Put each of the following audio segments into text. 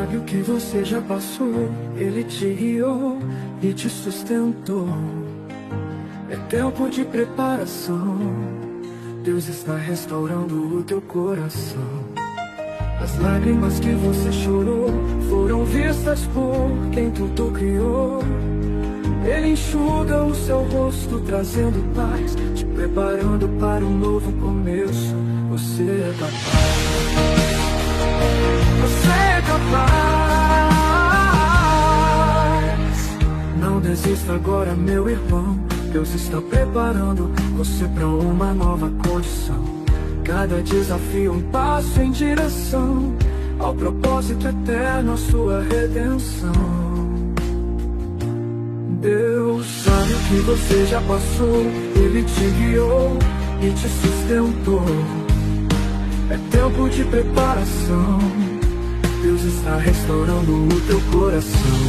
sabe o que você já passou. Ele te guiou e te sustentou. É tempo de preparação. Deus está restaurando o teu coração. As lágrimas que você chorou foram vistas por quem tudo criou. Ele enxuga o seu rosto, trazendo paz, te preparando para um novo começo. Você é capaz. Você é capaz. Não desista agora, meu irmão. Deus está preparando você para uma nova condição. Cada desafio um passo em direção ao propósito eterno, a sua redenção. Deus sabe o que você já passou. Ele te guiou e te sustentou. É tempo de preparação. Deus está restaurando o teu coração.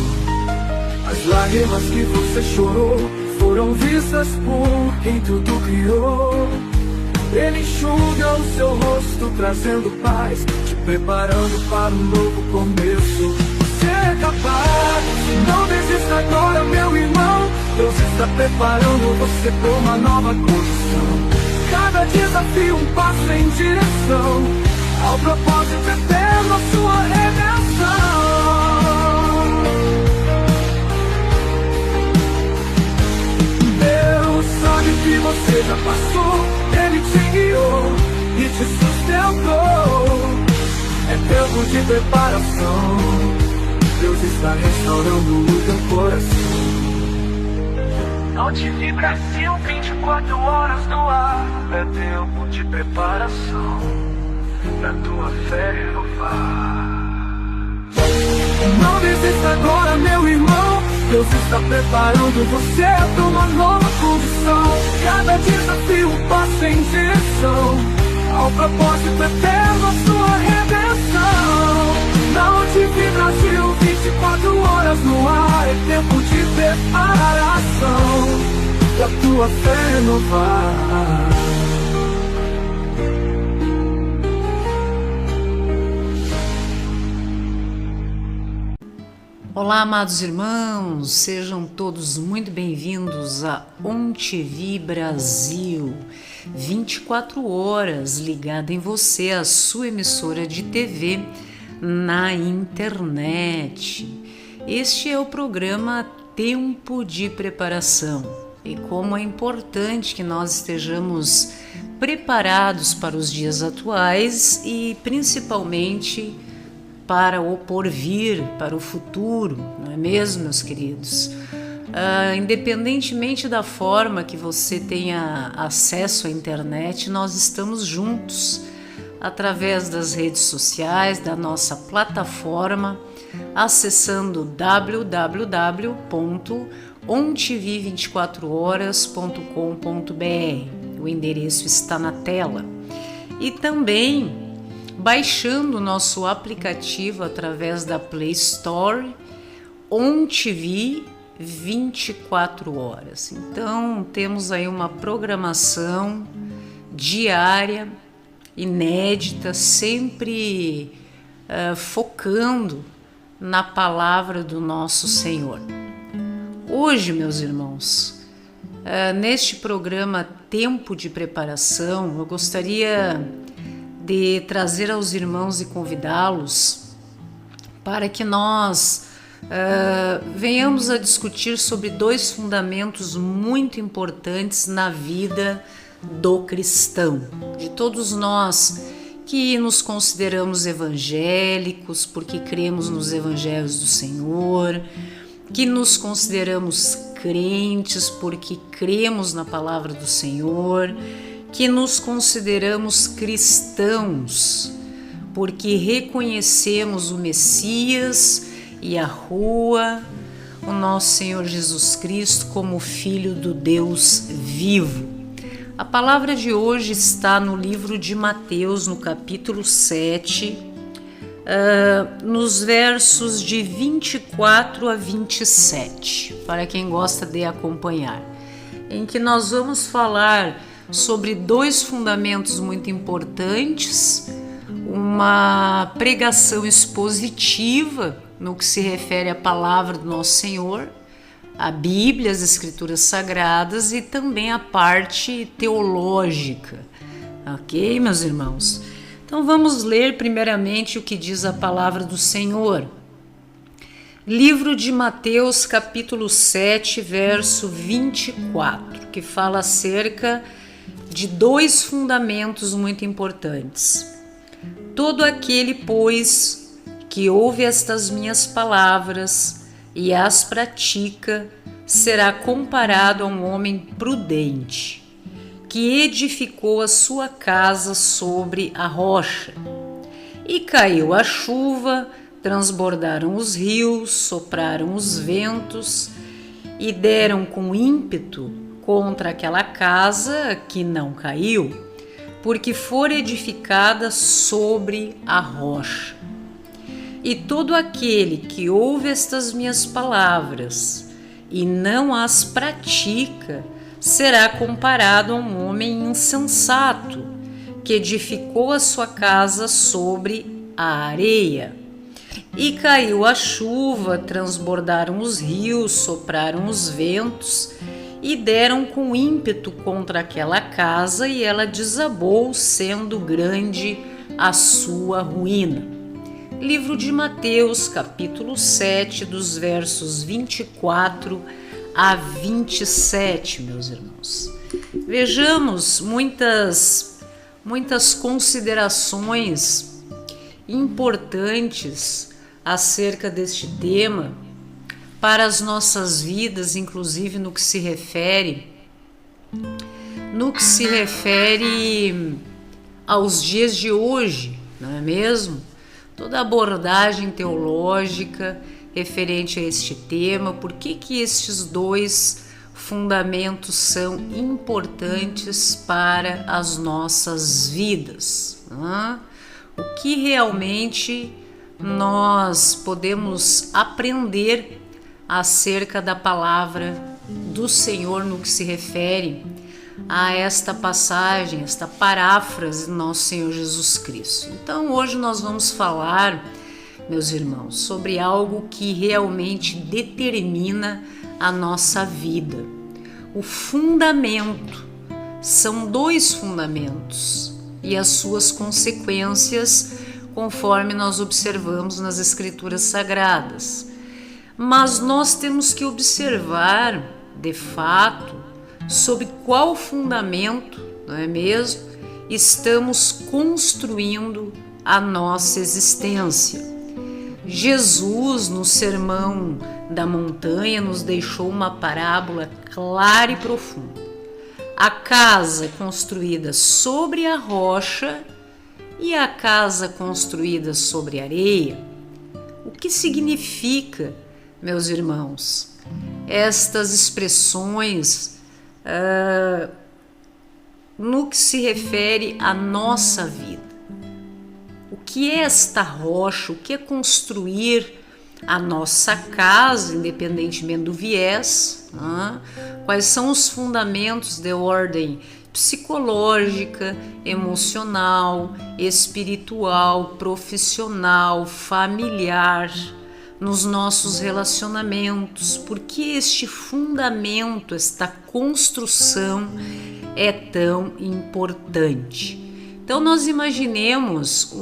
As lágrimas que você chorou foram vistas por quem tudo criou. Ele enxuga o seu rosto, trazendo paz, te preparando para um novo começo. Você é capaz. Não desista agora, meu irmão. Deus está preparando você para uma nova condição. Cada desafio um passo em direção ao propósito eterno, a sua redenção. Deus sabe o que você já passou. Ele te guiou e te sustentou. É tempo de preparação. Deus está restaurando o teu coração. ONTV Brasil, 24 horas no ar. É tempo de preparação pra tua fé renovar. Não desista agora, meu irmão. Deus está preparando você para uma nova condição. Cada desafio um passo em direção ao propósito eterno, a sua redenção. Na ONTV Brasil, 24 horas no ar. É tempo de preparação pra tua fé renovar. Olá, amados irmãos, sejam todos muito bem-vindos a ONTV Brasil, 24 horas ligada em você, a sua emissora de TV na internet. Este é o programa Tempo de Preparação e como é importante que nós estejamos preparados para os dias atuais e principalmente para o porvir, para o futuro, não é mesmo, meus queridos? Independentemente da forma que você tenha acesso à internet, nós estamos juntos através das redes sociais, da nossa plataforma, acessando www.ontv24horas.com.br. O endereço está na tela. E também baixando o nosso aplicativo através da Play Store, ONTV 24 horas. Então, temos aí uma programação diária, inédita, sempre focando na palavra do nosso Senhor. Hoje, meus irmãos, neste programa Tempo de Preparação, eu gostaria de trazer aos irmãos e convidá-los para que nós venhamos a discutir sobre dois fundamentos muito importantes na vida do cristão, de todos nós que nos consideramos evangélicos porque cremos nos evangelhos do Senhor, que nos consideramos crentes porque cremos na palavra do Senhor, que nos consideramos cristãos porque reconhecemos o Messias e a rua, o nosso Senhor Jesus Cristo como Filho do Deus vivo. A palavra de hoje está no livro de Mateus, no capítulo 7, nos versos de 24 a 27, para quem gosta de acompanhar, em que nós vamos falar sobre dois fundamentos muito importantes. uma pregação expositiva no que se refere à palavra do nosso Senhor, a Bíblia, as Escrituras Sagradas e também a parte teológica. Ok, meus irmãos? Então vamos ler primeiramente o que diz a palavra do Senhor. Livro de Mateus, capítulo 7, verso 24, que fala acerca de dois fundamentos muito importantes. Todo aquele, pois, que ouve estas minhas palavras e as pratica, será comparado a um homem prudente, que edificou a sua casa sobre a rocha. E caiu a chuva, transbordaram os rios, sopraram os ventos e deram com ímpeto contra aquela casa que não caiu, porque fora edificada sobre a rocha. E todo aquele que ouve estas minhas palavras e não as pratica, será comparado a um homem insensato, que edificou a sua casa sobre a areia. E caiu a chuva, transbordaram os rios, sopraram os ventos e deram com ímpeto contra aquela casa, e ela desabou, sendo grande a sua ruína. Livro de Mateus, capítulo 7, dos versos 24 a 27, meus irmãos. Vejamos muitas considerações importantes acerca deste tema para as nossas vidas, inclusive no que se refere aos dias de hoje, não é mesmo? Toda a abordagem teológica referente a este tema, por que estes dois fundamentos são importantes para as nossas vidas, né? O que realmente nós podemos aprender acerca da palavra do Senhor no que se refere a esta passagem, esta paráfrase do nosso Senhor Jesus Cristo. Então hoje nós vamos falar, meus irmãos, sobre algo que realmente determina a nossa vida. O fundamento. São dois fundamentos e as suas consequências, conforme nós observamos nas Escrituras Sagradas. Mas nós temos que observar, de fato, sobre qual fundamento, não é mesmo, estamos construindo a nossa existência. Jesus, no Sermão da Montanha, nos deixou uma parábola clara e profunda. A casa construída sobre a rocha e a casa construída sobre a areia. O que significa, meus irmãos, estas expressões no que se refere à nossa vida? O que é esta rocha? O que é construir a nossa casa, independentemente do viés? Quais são os fundamentos de ordem psicológica, emocional, espiritual, profissional, familiar, nos nossos relacionamentos? Por que este fundamento, esta construção é tão importante? Então nós imaginemos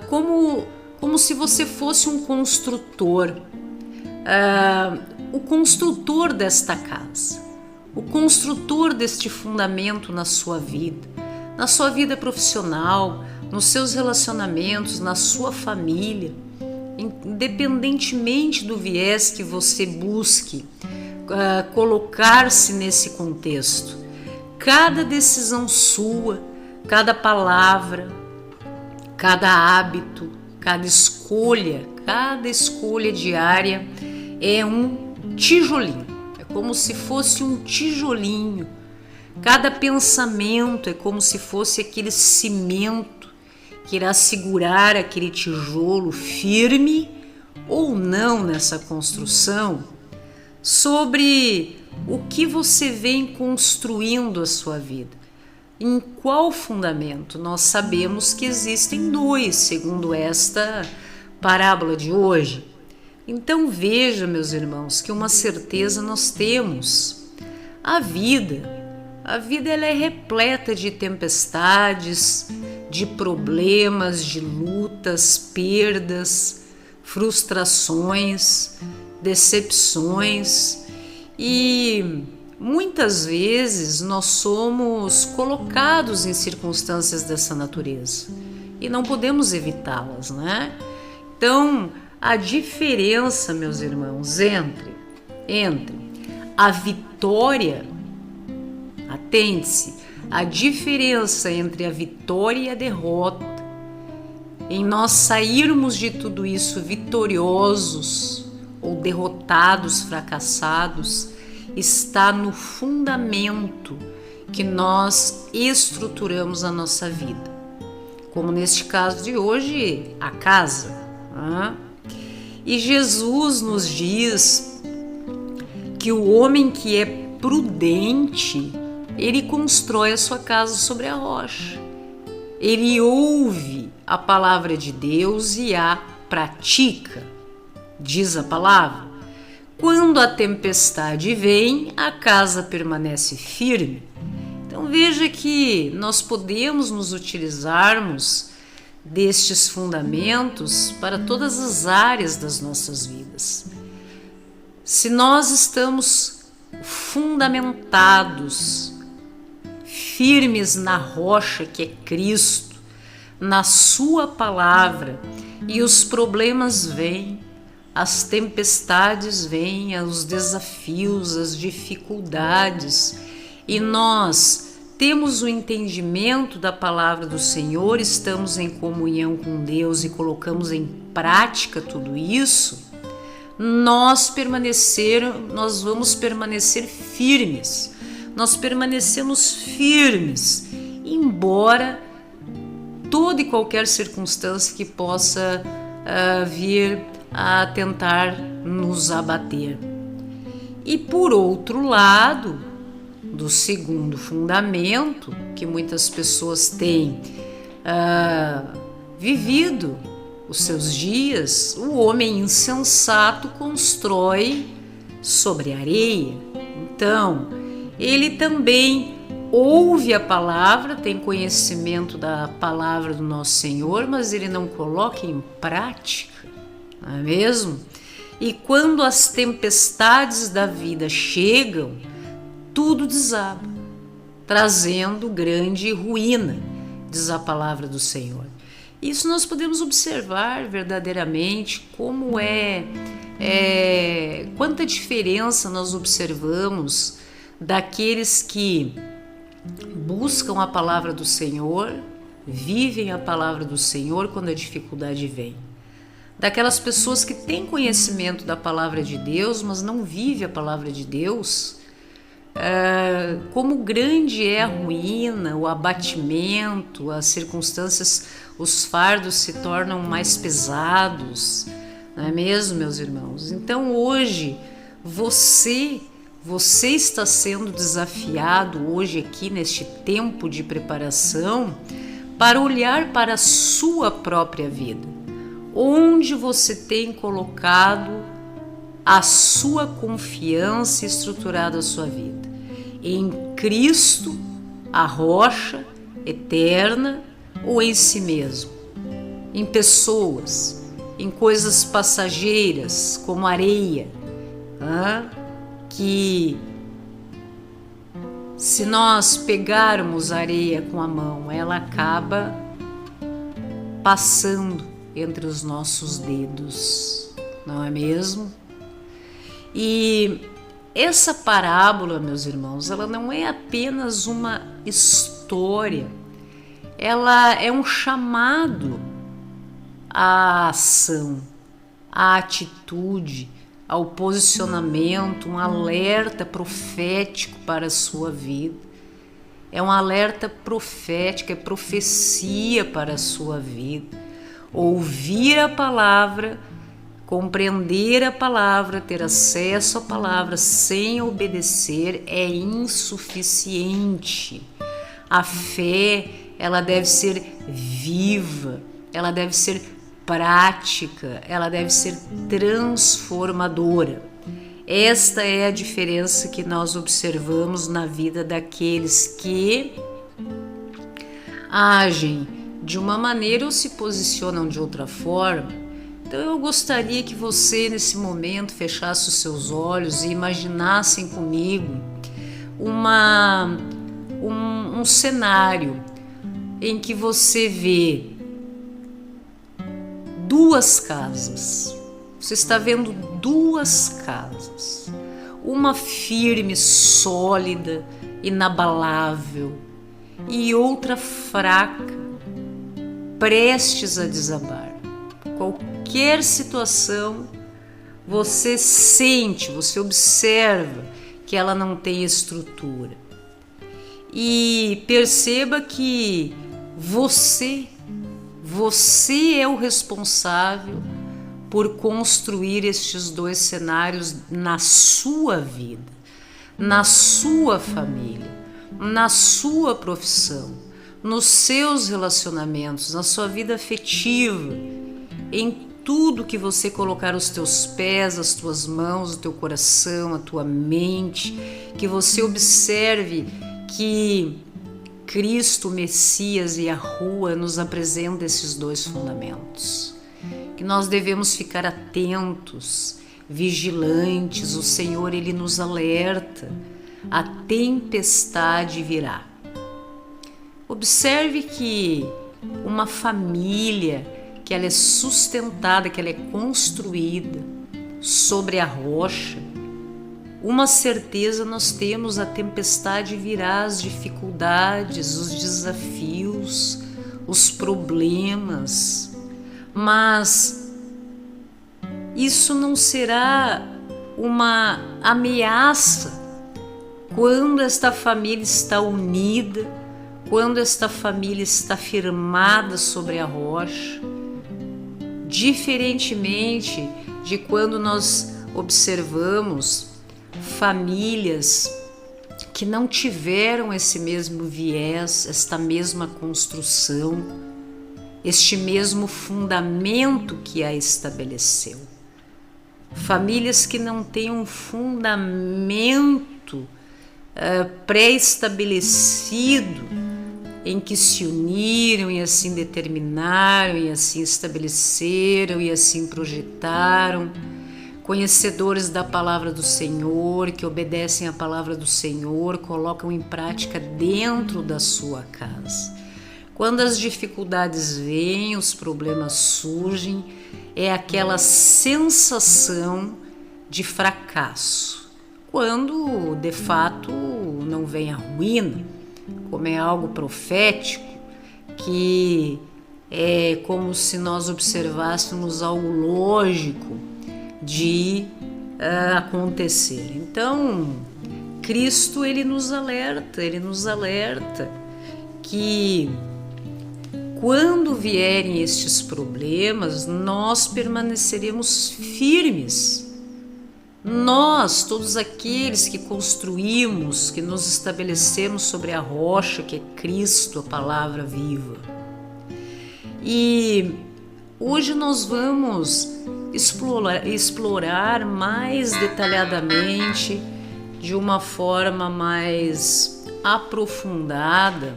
como se você fosse um construtor, o construtor desta casa, o construtor deste fundamento na sua vida profissional, nos seus relacionamentos, na sua família, independentemente do viés que você busque colocar-se nesse contexto. Cada decisão sua, cada palavra, cada hábito, cada escolha diária é um tijolinho. É como se fosse um tijolinho. Cada pensamento é como se fosse aquele cimento que irá segurar aquele tijolo firme ou não nessa construção, sobre o que você vem construindo a sua vida. Em qual fundamento? Nós sabemos que existem dois, segundo esta parábola de hoje. Então veja, meus irmãos, que uma certeza nós temos. A vida ela é repleta de tempestades, de problemas, de lutas, perdas, frustrações, decepções, e muitas vezes nós somos colocados em circunstâncias dessa natureza e não podemos evitá-las, né? Então, a diferença, meus irmãos, entre a vitória, atente-se, a diferença entre a vitória e a derrota, em nós sairmos de tudo isso vitoriosos ou derrotados, fracassados, está no fundamento que nós estruturamos a nossa vida. Como neste caso de hoje, a casa. E Jesus nos diz que o homem que é prudente, ele constrói a sua casa sobre a rocha. Ele ouve a palavra de Deus e a pratica, diz a palavra. Quando a tempestade vem, a casa permanece firme. Então veja que nós podemos nos utilizarmos destes fundamentos para todas as áreas das nossas vidas. Se nós estamos fundamentados, firmes na rocha que é Cristo, na sua palavra, e os problemas vêm, as tempestades vêm, os desafios, as dificuldades, e nós temos o entendimento da palavra do Senhor, estamos em comunhão com Deus e colocamos em prática tudo isso, nós vamos permanecer firmes. Nós permanecemos firmes, embora toda e qualquer circunstância que possa vir a tentar nos abater. E por outro lado, do segundo fundamento, que muitas pessoas têm vivido os seus dias, o homem insensato constrói sobre areia. Então, ele também ouve a palavra, tem conhecimento da palavra do nosso Senhor, mas ele não coloca em prática, não é mesmo? E quando as tempestades da vida chegam, tudo desaba, trazendo grande ruína, diz a palavra do Senhor. Isso nós podemos observar verdadeiramente como quanta diferença nós observamos daqueles que buscam a palavra do Senhor, vivem a palavra do Senhor quando a dificuldade vem. Daquelas pessoas que têm conhecimento da palavra de Deus, mas não vivem a palavra de Deus, como grande é a ruína, o abatimento, as circunstâncias, os fardos se tornam mais pesados, não é mesmo, meus irmãos? Então hoje, você está sendo desafiado hoje aqui neste tempo de preparação para olhar para a sua própria vida. Onde você tem colocado a sua confiança e estruturado a sua vida? Em Cristo, a rocha eterna, ou em si mesmo? Em pessoas, em coisas passageiras, como areia, que se nós pegarmos a areia com a mão, ela acaba passando entre os nossos dedos, não é mesmo? E essa parábola, meus irmãos, ela não é apenas uma história, ela é um chamado à ação, à atitude, ao posicionamento, um alerta profético para a sua vida. É um alerta profético, é profecia para a sua vida. Ouvir a palavra, compreender a palavra, ter acesso à palavra sem obedecer é insuficiente. A fé, ela deve ser viva, ela deve ser prática, ela deve ser transformadora. Esta é a diferença que nós observamos na vida daqueles que agem de uma maneira ou se posicionam de outra forma. Então eu gostaria que você nesse momento fechasse os seus olhos e imaginassem comigo um cenário em que você vê duas casas. Você está vendo duas casas, uma firme, sólida, inabalável, e outra fraca, prestes a desabar. Qualquer situação, você sente, você observa que ela não tem estrutura. E perceba que você é o responsável por construir estes dois cenários na sua vida, na sua família, na sua profissão, nos seus relacionamentos, na sua vida afetiva, em tudo que você colocar os teus pés, as tuas mãos, o teu coração, a tua mente, que você observe que Cristo, o Messias e a rua nos apresentam esses dois fundamentos. Que nós devemos ficar atentos, vigilantes. O Senhor, Ele nos alerta, a tempestade virá. Observe que uma família, que ela é sustentada, que ela é construída sobre a rocha, uma certeza nós temos: a tempestade virá, as dificuldades, os desafios, os problemas. Mas isso não será uma ameaça quando esta família está unida, quando esta família está firmada sobre a rocha, diferentemente de quando nós observamos famílias que não tiveram esse mesmo viés, esta mesma construção, este mesmo fundamento que a estabeleceu. Famílias que não têm um fundamento pré-estabelecido, em que se uniram e assim determinaram e assim estabeleceram e assim projetaram, conhecedores da palavra do Senhor, que obedecem à palavra do Senhor, colocam em prática dentro da sua casa. Quando as dificuldades vêm, os problemas surgem, é aquela sensação de fracasso. Quando, de fato, não vem a ruína, como é algo profético, que é como se nós observássemos algo lógico de acontecer. Então, Cristo, ele nos alerta que quando vierem estes problemas, nós permaneceremos firmes. Nós, todos aqueles que construímos, que nos estabelecemos sobre a rocha que é Cristo, a palavra viva. E hoje nós vamos explorar mais detalhadamente, de uma forma mais aprofundada,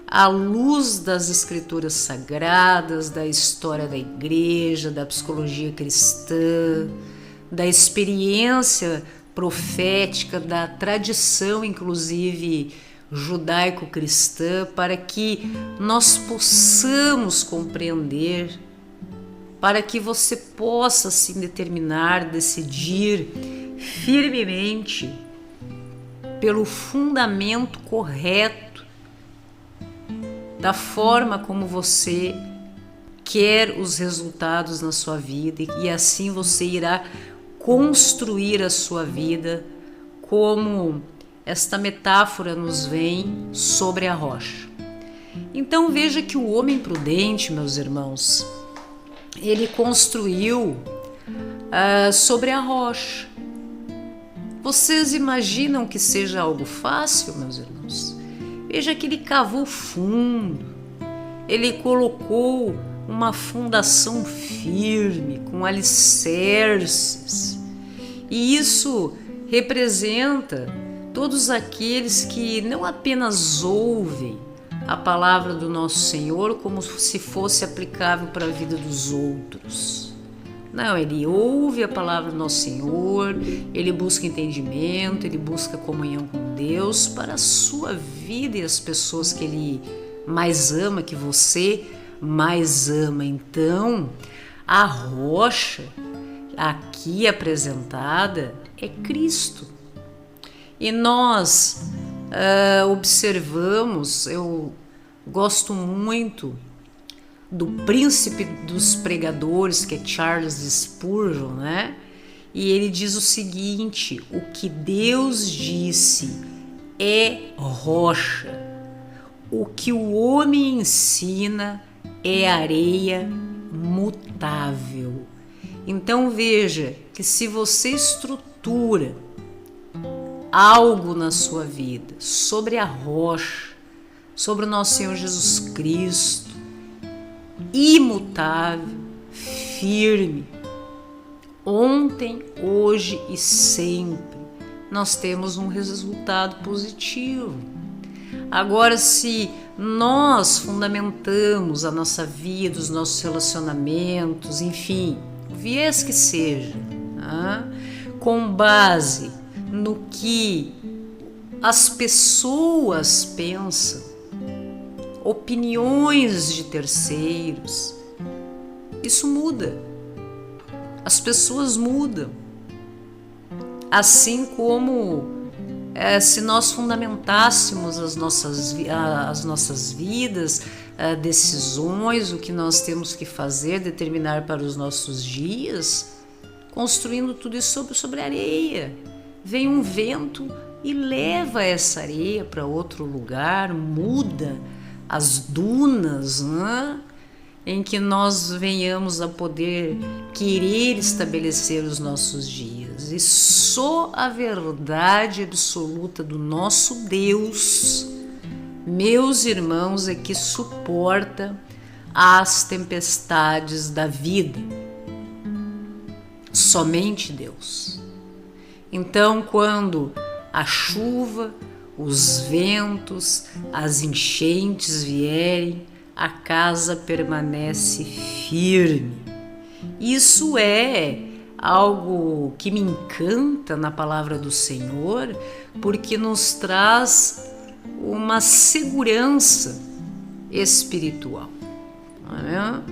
à luz das escrituras sagradas, da história da igreja, da psicologia cristã, da experiência profética, da tradição, inclusive judaico-cristã, para que nós possamos compreender, para que você possa se determinar, decidir firmemente pelo fundamento correto da forma como você quer os resultados na sua vida, e assim você irá construir a sua vida como esta metáfora nos vem, sobre a rocha. Então veja que o homem prudente, meus irmãos, ele construiu sobre a rocha. Vocês imaginam que seja algo fácil, meus irmãos? Veja que ele cavou fundo, ele colocou uma fundação firme, com alicerces. E isso representa todos aqueles que não apenas ouvem a palavra do nosso Senhor como se fosse aplicável para a vida dos outros. Não, ele ouve a palavra do nosso Senhor, ele busca entendimento, ele busca comunhão com Deus para a sua vida e as pessoas que ele mais ama, que você mais ama. Então, a rocha aqui apresentada é Cristo. E nós observamos, eu gosto muito do príncipe dos pregadores, que é Charles Spurgeon, né? E ele diz o seguinte: o que Deus disse é rocha, o que o homem ensina é areia mutável. Então veja que se você estrutura algo na sua vida sobre a rocha, sobre o nosso Senhor Jesus Cristo, imutável, firme, ontem, hoje e sempre, nós temos um resultado positivo. Agora, se nós fundamentamos a nossa vida, os nossos relacionamentos, enfim, o viés que seja, com base no que as pessoas pensam, opiniões de terceiros, isso muda. As pessoas mudam. Assim como se nós fundamentássemos as nossas vidas, decisões, o que nós temos que fazer, determinar para os nossos dias, construindo tudo isso sobre areia. Vem um vento e leva essa areia para outro lugar, muda as dunas, em que nós venhamos a poder querer estabelecer os nossos dias. E só a verdade absoluta do nosso Deus, meus irmãos, é que suporta as tempestades da vida. Somente Deus. Então, quando a chuva, os ventos, as enchentes vierem, a casa permanece firme. Isso é algo que me encanta na palavra do Senhor, porque nos traz uma segurança espiritual. Não é?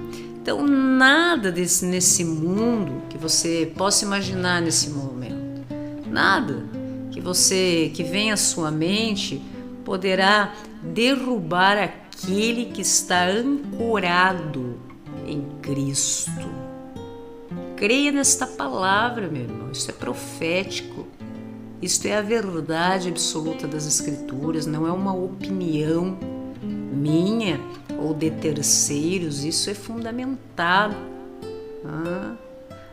Então, nada nesse mundo que você possa imaginar nesse momento, nada que venha à sua mente poderá derrubar aquele que está ancorado em Cristo. Creia nesta palavra, meu irmão, isso é profético, isso é a verdade absoluta das Escrituras, não é uma opinião minha ou de terceiros, isso é fundamentado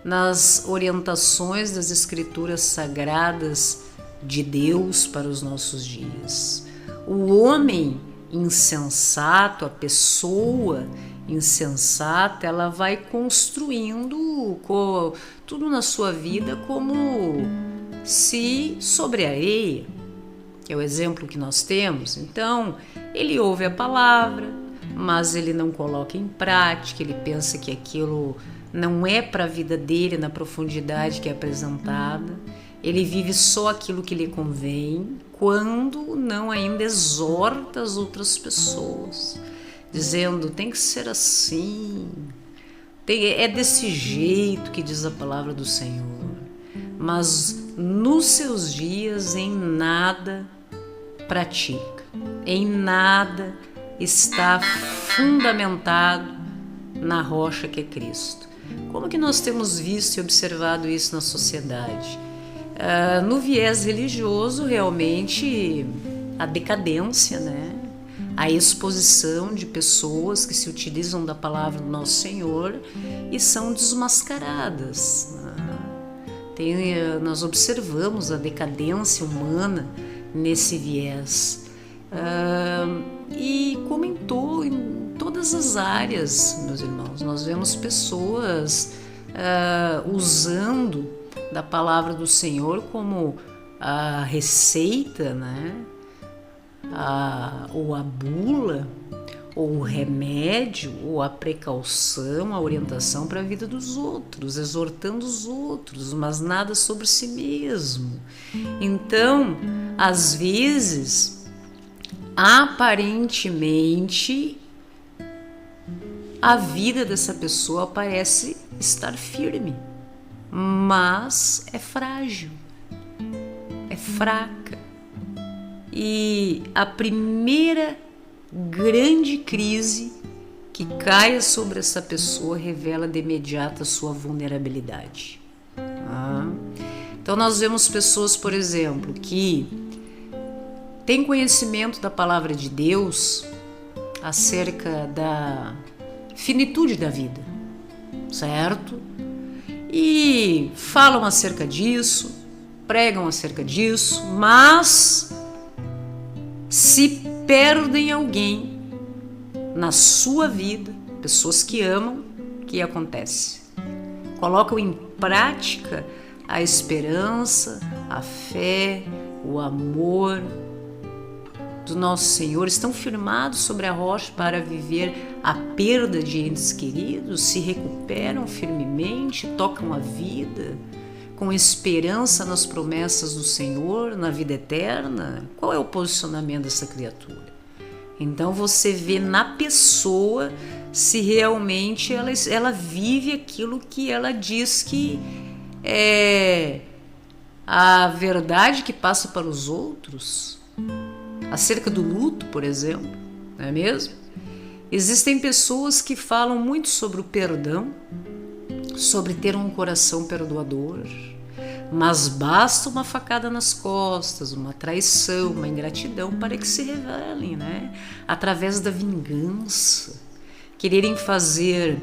nas orientações das Escrituras sagradas de Deus para os nossos dias. O homem insensato, a pessoa insensata, ela vai construindo tudo na sua vida como se sobre areia, que é o exemplo que nós temos. Então, ele ouve a palavra, mas ele não coloca em prática, ele pensa que aquilo não é para a vida dele na profundidade que é apresentada. Ele vive só aquilo que lhe convém, quando não ainda exorta as outras pessoas, dizendo, tem que ser assim, é desse jeito que diz a palavra do Senhor. Mas nos seus dias em nada pratica, em nada está fundamentado na rocha que é Cristo. Como que nós temos visto e observado isso na sociedade? No viés religioso, realmente, a decadência, né? A exposição de pessoas que se utilizam da palavra do nosso Senhor e são desmascaradas. Nós observamos a decadência humana nesse viés. todas as áreas, meus irmãos. Nós vemos pessoas usando da palavra do Senhor como a receita, né? Ou a bula, ou o remédio, ou a precaução, a orientação para a vida dos outros, exortando os outros, mas nada sobre si mesmo. Então, às vezes, aparentemente, a vida dessa pessoa parece estar firme, mas é frágil, é fraca. E a primeira grande crise que caia sobre essa pessoa revela de imediato a sua vulnerabilidade. Então nós vemos pessoas, por exemplo, que têm conhecimento da palavra de Deus acerca da finitude da vida, certo? E falam acerca disso, pregam acerca disso, mas se perdem alguém na sua vida, pessoas que amam, o que acontece? Colocam em prática a esperança, a fé, o amor do nosso Senhor, estão firmados sobre a rocha para viver a perda de entes queridos, se recuperam firmemente, tocam a vida com esperança nas promessas do Senhor, na vida eterna. Qual é o posicionamento dessa criatura? Então você vê na pessoa se realmente ela vive aquilo que ela diz que é a verdade que passa para os outros. Acerca do luto, por exemplo, não é mesmo? Existem pessoas que falam muito sobre o perdão, sobre ter um coração perdoador, mas basta uma facada nas costas, uma traição, uma ingratidão para que se revelem, né? Através da vingança, quererem fazer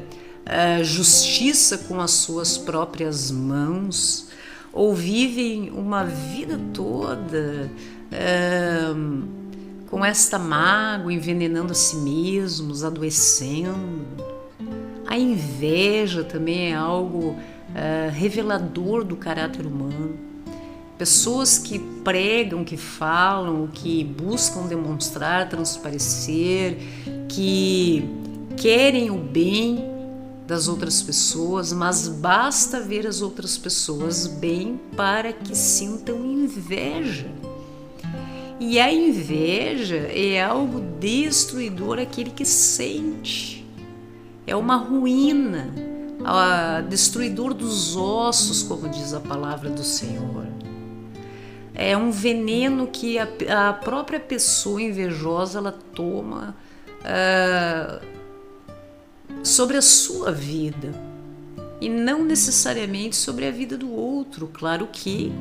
justiça com as suas próprias mãos, ou vivem uma vida toda com esta mágoa, envenenando a si mesmos, adoecendo. A inveja também é algo revelador do caráter humano. Pessoas que pregam, que falam, que buscam demonstrar, transparecer, que querem o bem das outras pessoas, mas basta ver as outras pessoas bem para que sintam inveja. E a inveja é algo destruidor àquele que sente. É uma ruína, destruidor dos ossos, como diz a palavra do Senhor. É um veneno que a própria pessoa invejosa ela toma sobre a sua vida e não necessariamente sobre a vida do outro. Claro que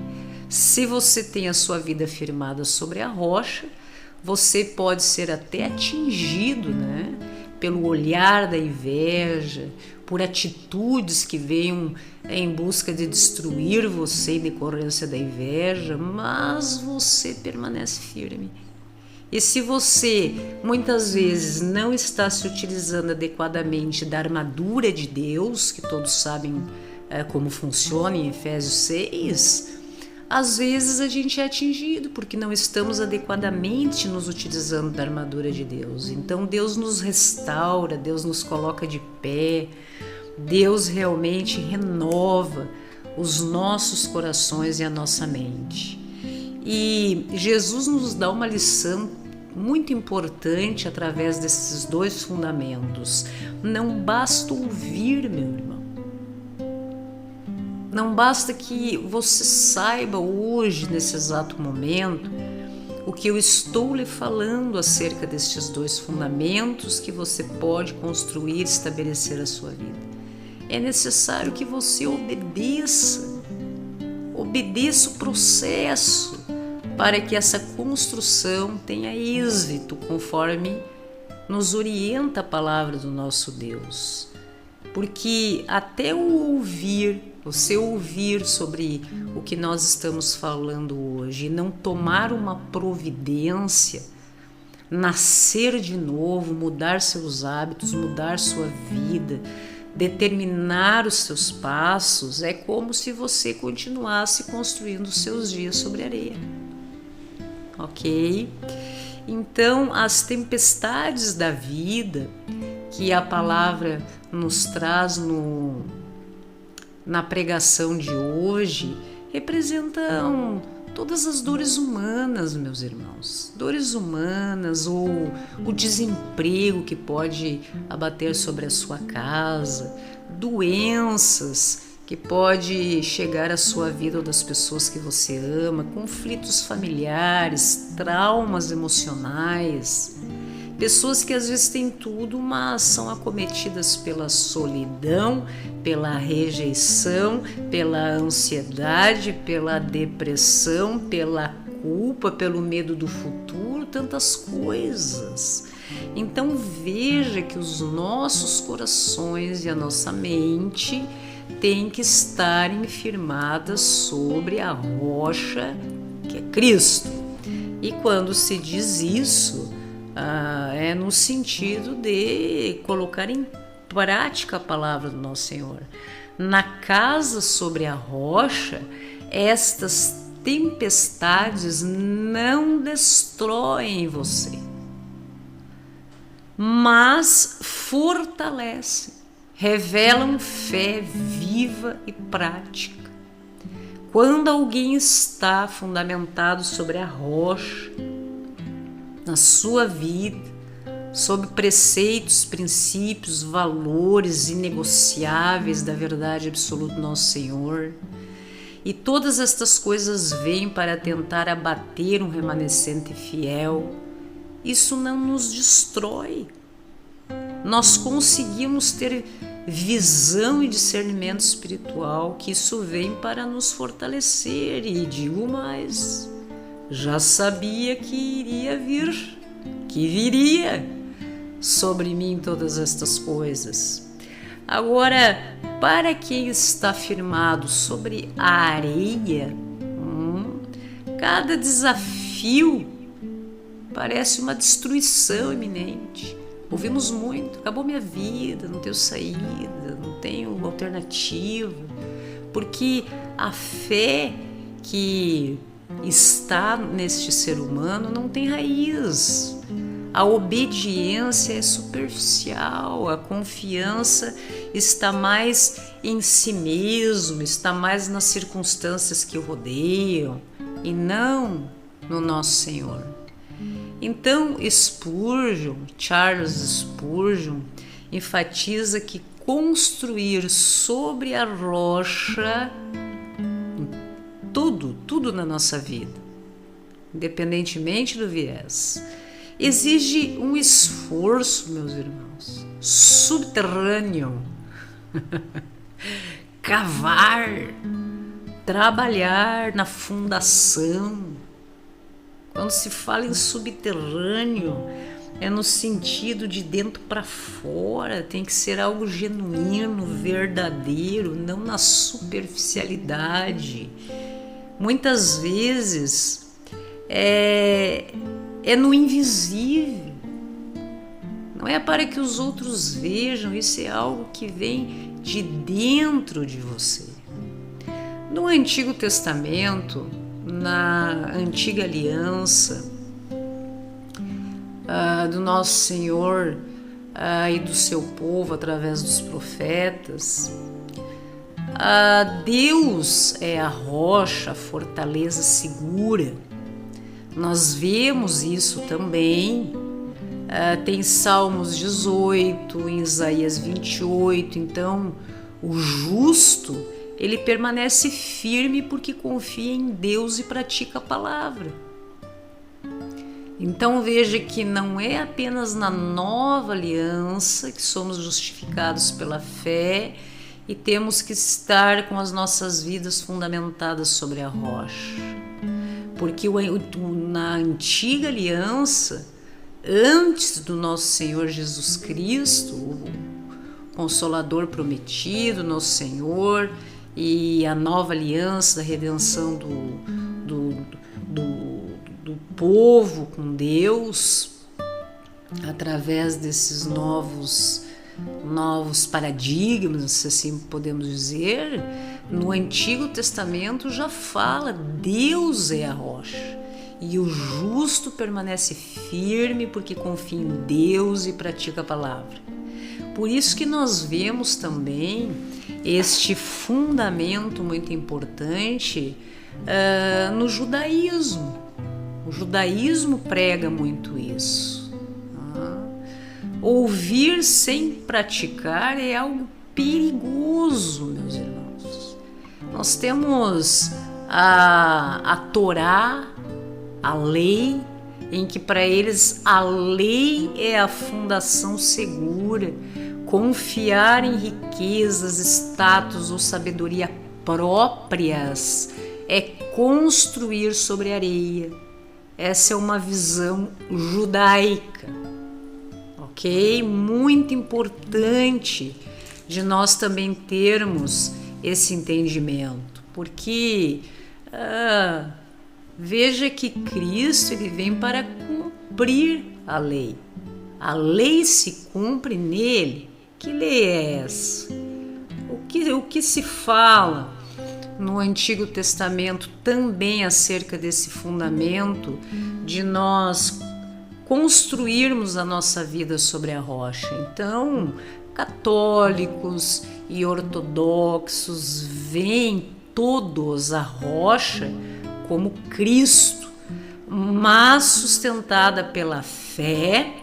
se você tem a sua vida firmada sobre a rocha, você pode ser até atingido, né, pelo olhar da inveja, por atitudes que venham em busca de destruir você em decorrência da inveja, mas você permanece firme. E se você muitas vezes não está se utilizando adequadamente da armadura de Deus, que todos sabem como funciona em Efésios 6, às vezes a gente é atingido porque não estamos adequadamente nos utilizando da armadura de Deus. Então Deus nos restaura, Deus nos coloca de pé, Deus realmente renova os nossos corações e a nossa mente. E Jesus nos dá uma lição muito importante através desses dois fundamentos. Não basta ouvir, meu irmão. Não basta que você saiba hoje, nesse exato momento, o que eu estou lhe falando acerca destes dois fundamentos que você pode construir e estabelecer a sua vida. É necessário que você obedeça o processo para que essa construção tenha êxito conforme nos orienta a palavra do nosso Deus. Porque até você ouvir sobre o que nós estamos falando hoje e não tomar uma providência, nascer de novo, mudar seus hábitos, mudar sua vida, determinar os seus passos, é como se você continuasse construindo os seus dias sobre areia. Ok? Então, as tempestades da vida que a palavra nos traz na pregação de hoje representam todas as dores humanas, meus irmãos. Dores humanas, ou o desemprego que pode abater sobre a sua casa, doenças que pode chegar à sua vida ou das pessoas que você ama, conflitos familiares, traumas emocionais, pessoas que às vezes têm tudo, mas são acometidas pela solidão, pela rejeição, pela ansiedade, pela depressão, pela culpa, pelo medo do futuro, tantas coisas. Então veja que os nossos corações e a nossa mente têm que estar firmadas sobre a rocha que é Cristo. E quando se diz isso, é no sentido de colocar em prática a palavra do nosso Senhor. Na casa sobre a rocha, estas tempestades não destroem você, mas fortalecem, revelam fé viva e prática. Quando alguém está fundamentado sobre a rocha, na sua vida, sob preceitos, princípios, valores inegociáveis da verdade absoluta do nosso Senhor, e todas estas coisas vêm para tentar abater um remanescente fiel, isso não nos destrói. Nós conseguimos ter visão e discernimento espiritual, que isso vem para nos fortalecer. E digo mais, já sabia que iria vir, que viria sobre mim todas estas coisas. Agora, para quem está firmado sobre a areia, cada desafio parece uma destruição iminente. Ouvimos muito, acabou minha vida, não tenho saída, não tenho alternativa, porque a fé que está neste ser humano não tem raiz. A obediência é superficial, a confiança está mais em si mesmo, está mais nas circunstâncias que o rodeiam e não no nosso Senhor. Então, Charles Spurgeon, enfatiza que construir sobre a rocha tudo na nossa vida, independentemente do viés, exige um esforço, meus irmãos, subterrâneo. Cavar, trabalhar na fundação. Quando se fala em subterrâneo, é no sentido de dentro para fora, tem que ser algo genuíno, verdadeiro, não na superficialidade. Muitas vezes é no invisível, não é para que os outros vejam, isso é algo que vem de dentro de você. No Antigo Testamento, na Antiga Aliança, do nosso Senhor e do seu povo através dos profetas, Deus é a rocha, a fortaleza segura. Nós vemos isso também, tem Salmos 18, em Isaías 28, então o justo, ele permanece firme porque confia em Deus e pratica a palavra. Então veja que não é apenas na nova aliança que somos justificados pela fé e temos que estar com as nossas vidas fundamentadas sobre a rocha. Porque na antiga aliança, antes do nosso Senhor Jesus Cristo, o Consolador prometido, nosso Senhor, e a nova aliança da redenção do povo com Deus, através desses novos paradigmas, se assim podemos dizer, no Antigo Testamento já fala: Deus é a rocha e o justo permanece firme porque confia em Deus e pratica a palavra. Por isso que nós vemos também este fundamento muito importante no judaísmo. O judaísmo prega muito isso. Ouvir sem praticar é algo perigoso, meus irmãos. Nós temos a Torá, a lei, em que para eles a lei é a fundação segura. Confiar em riquezas, status ou sabedoria próprias é construir sobre areia. Essa é uma visão judaica, ok? Muito importante de nós também termos esse entendimento, porque veja que Cristo ele vem para cumprir a lei. A lei se cumpre nele. Que lei é essa? O que se fala no Antigo Testamento também acerca desse fundamento de nós construirmos a nossa vida sobre a rocha? Então, católicos e ortodoxos veem todos a rocha como Cristo, mas sustentada pela fé.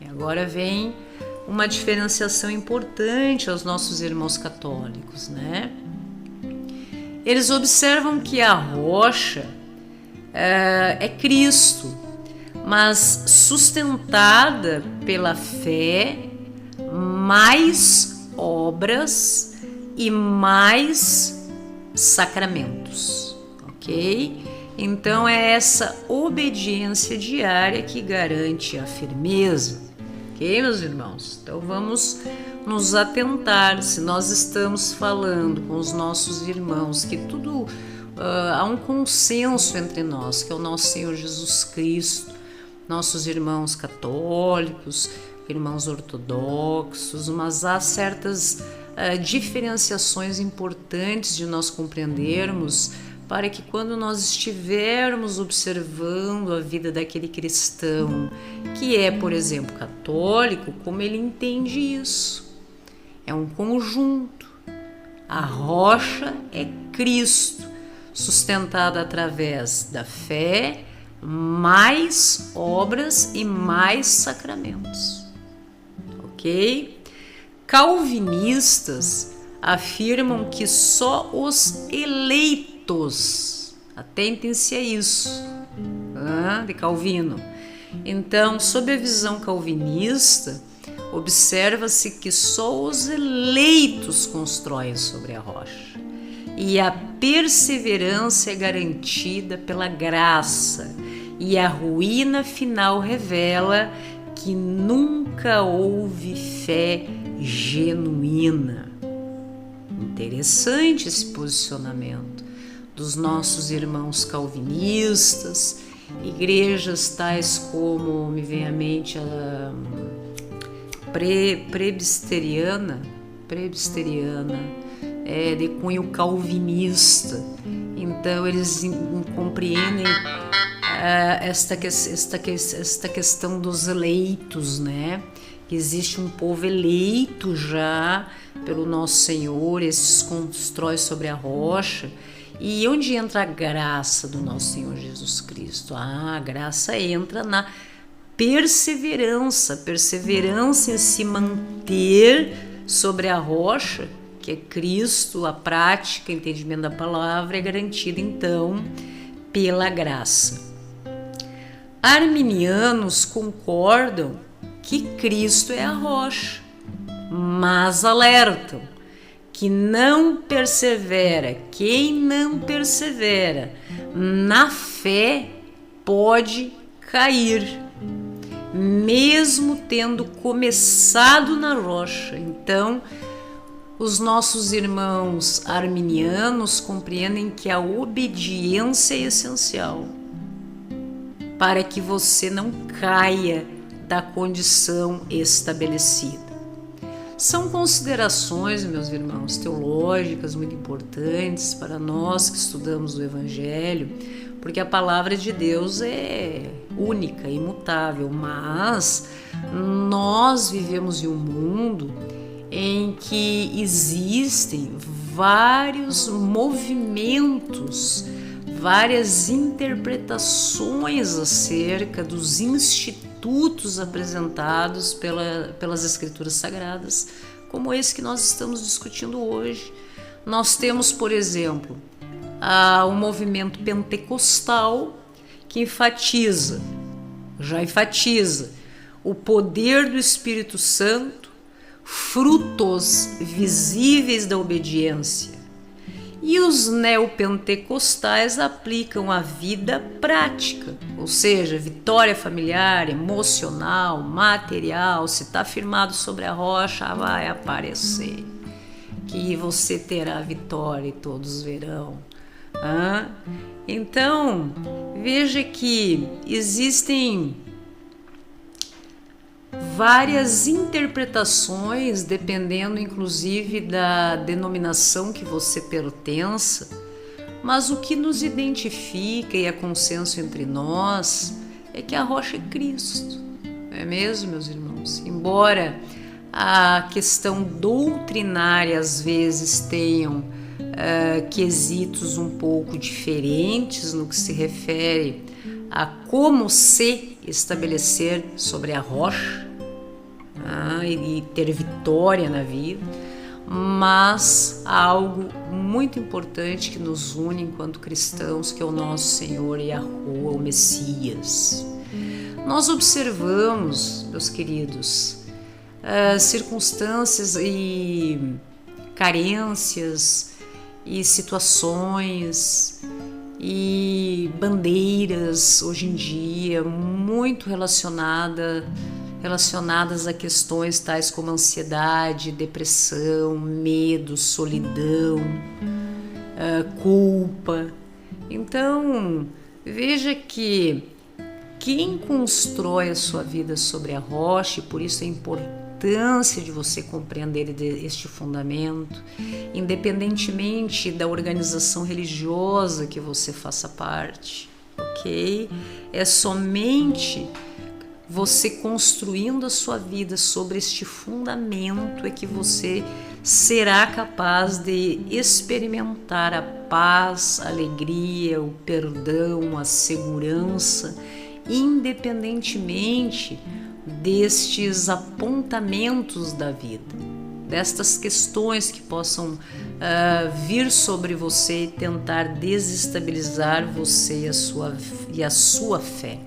E agora vem uma diferenciação importante aos nossos irmãos católicos, né? Eles observam que a rocha é Cristo, mas sustentada pela fé, mais obras e mais sacramentos, ok? Então é essa obediência diária que garante a firmeza, ok, meus irmãos? Então vamos nos atentar, se nós estamos falando com os nossos irmãos que tudo há um consenso entre nós, que é o nosso Senhor Jesus Cristo, nossos irmãos católicos, irmãos ortodoxos, mas há certas diferenciações importantes de nós compreendermos, para que quando nós estivermos observando a vida daquele cristão que é, por exemplo, católico, como ele entende isso. É um conjunto. A rocha é Cristo, sustentada através da fé, mais obras e mais sacramentos. Ok? Calvinistas afirmam que só os eleitos, atentem-se a isso, de Calvino. Então, sob a visão calvinista, observa-se que só os eleitos constroem sobre a rocha e a perseverança é garantida pela graça, e a ruína final revela que nunca houve fé genuína. Interessante esse posicionamento dos nossos irmãos calvinistas, igrejas tais como, me vem à mente, a presbiteriana, de cunho calvinista. Então eles compreendem esta questão dos eleitos, né? Que existe um povo eleito já pelo nosso Senhor, esses constrói sobre a rocha. E onde entra a graça do nosso Senhor Jesus Cristo? A graça entra na perseverança em se manter sobre a rocha, que é Cristo. A prática, entendimento da palavra é garantida então pela graça. Arminianos concordam que Cristo é a rocha, mas alertam que quem não persevera na fé pode cair, mesmo tendo começado na rocha. Então, os nossos irmãos arminianos compreendem que a obediência é essencial para que você não caia da condição estabelecida. São considerações, meus irmãos, teológicas muito importantes para nós que estudamos o Evangelho, porque a palavra de Deus é única, imutável, mas nós vivemos em um mundo em que existem vários movimentos, várias interpretações acerca dos institutos apresentados pelas Escrituras Sagradas, como esse que nós estamos discutindo hoje. Nós temos, por exemplo, o movimento pentecostal, que já enfatiza o poder do Espírito Santo, frutos visíveis da obediência. E os neopentecostais aplicam a vida prática, ou seja, vitória familiar, emocional, material. Se está firmado sobre a rocha, vai aparecer que você terá vitória e todos verão. Então, veja que existem várias interpretações, dependendo inclusive da denominação que você pertença, mas o que nos identifica e é consenso entre nós é que a rocha é Cristo, não é mesmo, meus irmãos? Embora a questão doutrinária às vezes tenham quesitos um pouco diferentes no que se refere a como se estabelecer sobre a rocha e ter vitória na vida, mas há algo muito importante que nos une enquanto cristãos, que é o nosso Senhor Yahuwah, o Messias. Nós observamos, meus queridos, circunstâncias e carências e situações e bandeiras hoje em dia muito relacionadas a questões tais como ansiedade, depressão, medo, solidão, culpa. Então, veja que quem constrói a sua vida sobre a rocha, e por isso a importância de você compreender este fundamento, independentemente da organização religiosa que você faça parte, ok? É somente você construindo a sua vida sobre este fundamento é que você será capaz de experimentar a paz, a alegria, o perdão, a segurança, independentemente destes apontamentos da vida, destas questões que possam vir sobre você e tentar desestabilizar você e a sua fé.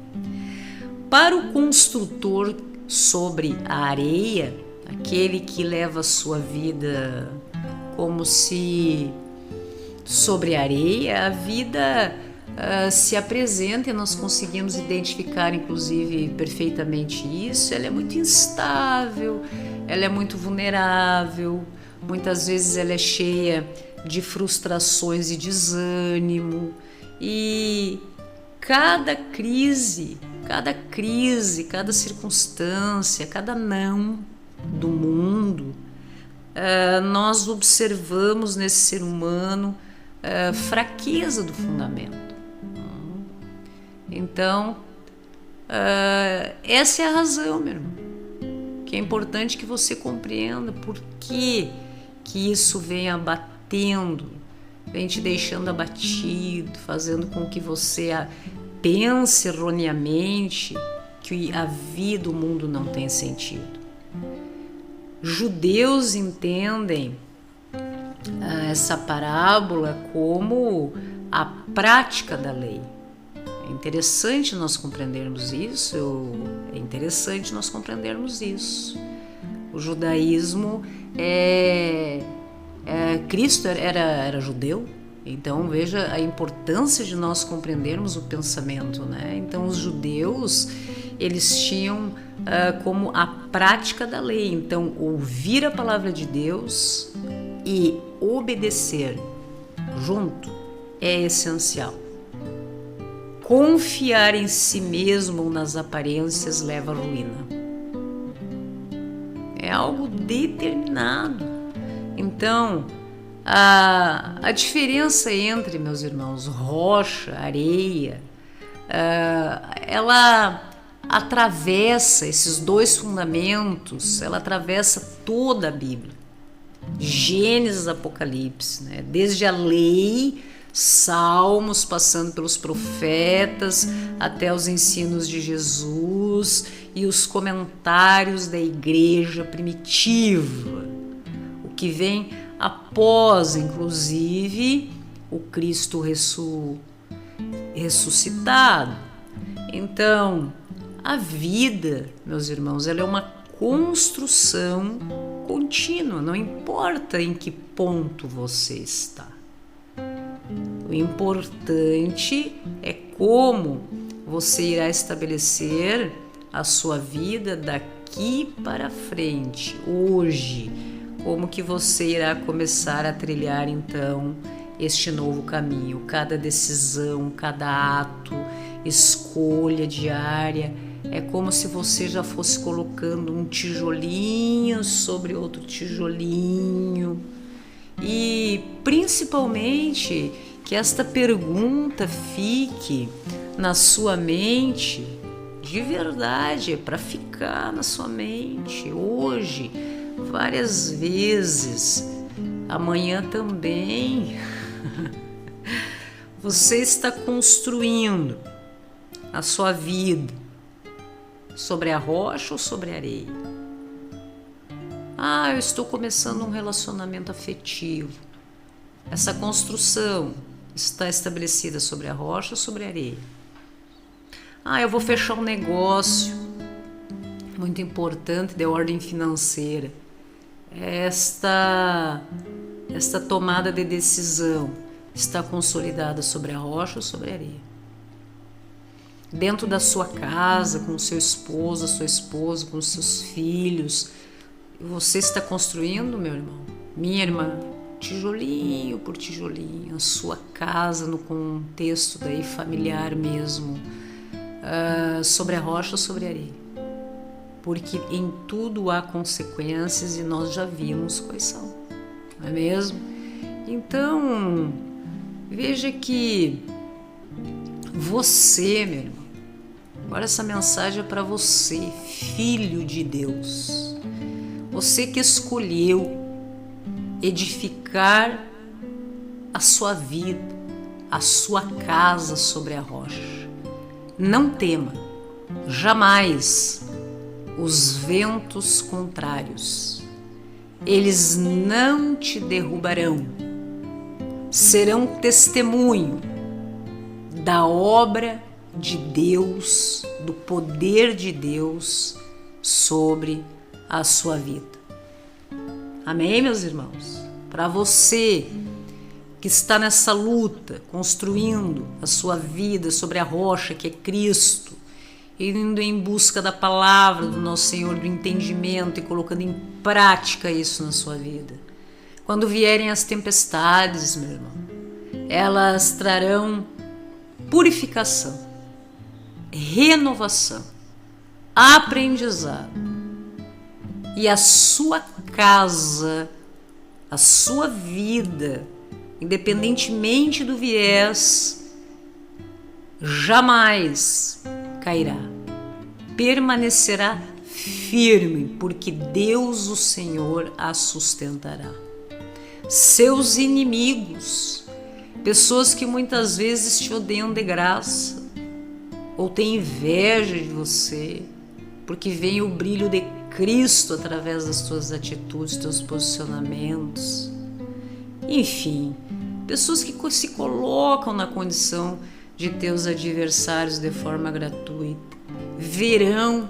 Para o construtor sobre a areia, aquele que leva a sua vida como se sobre a areia, a vida se apresenta, e nós conseguimos identificar inclusive perfeitamente isso. Ela é muito instável, ela é muito vulnerável, muitas vezes ela é cheia de frustrações e desânimo, e cada crise, cada circunstância, cada não do mundo, nós observamos nesse ser humano fraqueza do fundamento. Então, essa é a razão, meu irmão, que é importante que você compreenda por que isso vem abatendo, vem te deixando abatido, fazendo com que você pense erroneamente que a vida, o mundo não tem sentido. Judeus entendem essa parábola como a prática da lei. É interessante nós compreendermos isso, O judaísmo Cristo era judeu, então veja a importância de nós compreendermos o pensamento, né? Então os judeus, eles tinham como a prática da lei, então ouvir a palavra de Deus e obedecer junto é essencial. confiar em si mesmo ou nas aparências leva à ruína. É algo determinado. Então, a diferença entre, meus irmãos, rocha, areia, ela atravessa esses dois fundamentos, ela atravessa toda a Bíblia. Gênesis, Apocalipse, né? Desde a lei, Salmos, passando pelos profetas, até os ensinos de Jesus e os comentários da igreja primitiva, o que vem após, inclusive, o Cristo ressuscitado. Então, a vida, meus irmãos, ela é uma construção contínua, não importa em que ponto você está. O importante é como você irá estabelecer a sua vida daqui para frente, hoje. Como que você irá começar a trilhar, então, este novo caminho? Cada decisão, cada ato, escolha diária, é como se você já fosse colocando um tijolinho sobre outro tijolinho. E, principalmente, que esta pergunta fique na sua mente, de verdade, é para ficar na sua mente, hoje, várias vezes, amanhã também. Você está construindo a sua vida sobre a rocha ou sobre a areia? Eu estou começando um relacionamento afetivo. Essa construção está estabelecida sobre a rocha ou sobre a areia? Eu vou fechar um negócio muito importante de ordem financeira. Esta tomada de decisão está consolidada sobre a rocha ou sobre a areia? Dentro da sua casa, com o seu esposo, a sua esposa, com os seus filhos, você está construindo, meu irmão, minha irmã, tijolinho por tijolinho, a sua casa no contexto daí familiar mesmo, sobre a rocha ou sobre a areia? Porque em tudo há consequências e nós já vimos quais são, não é mesmo? Então, veja que você, meu irmão, agora essa mensagem é para você, filho de Deus, você que escolheu edificar a sua vida, a sua casa sobre a rocha. Não tema, jamais, os ventos contrários. Eles não te derrubarão, serão testemunho da obra de Deus, do poder de Deus sobre a sua vida. Amém, meus irmãos? Para você que está nessa luta, construindo a sua vida sobre a rocha que é Cristo, indo em busca da palavra do nosso Senhor, do entendimento e colocando em prática isso na sua vida. Quando vierem as tempestades, meu irmão, elas trarão purificação, renovação, aprendizado. E a sua casa, a sua vida, independentemente do viés, jamais cairá. Permanecerá firme, porque Deus, o Senhor, a sustentará. Seus inimigos, pessoas que muitas vezes te odeiam de graça, ou têm inveja de você, porque vem o brilho de Cristo através das tuas atitudes, teus posicionamentos. Enfim, pessoas que se colocam na condição de teus adversários de forma gratuita, verão,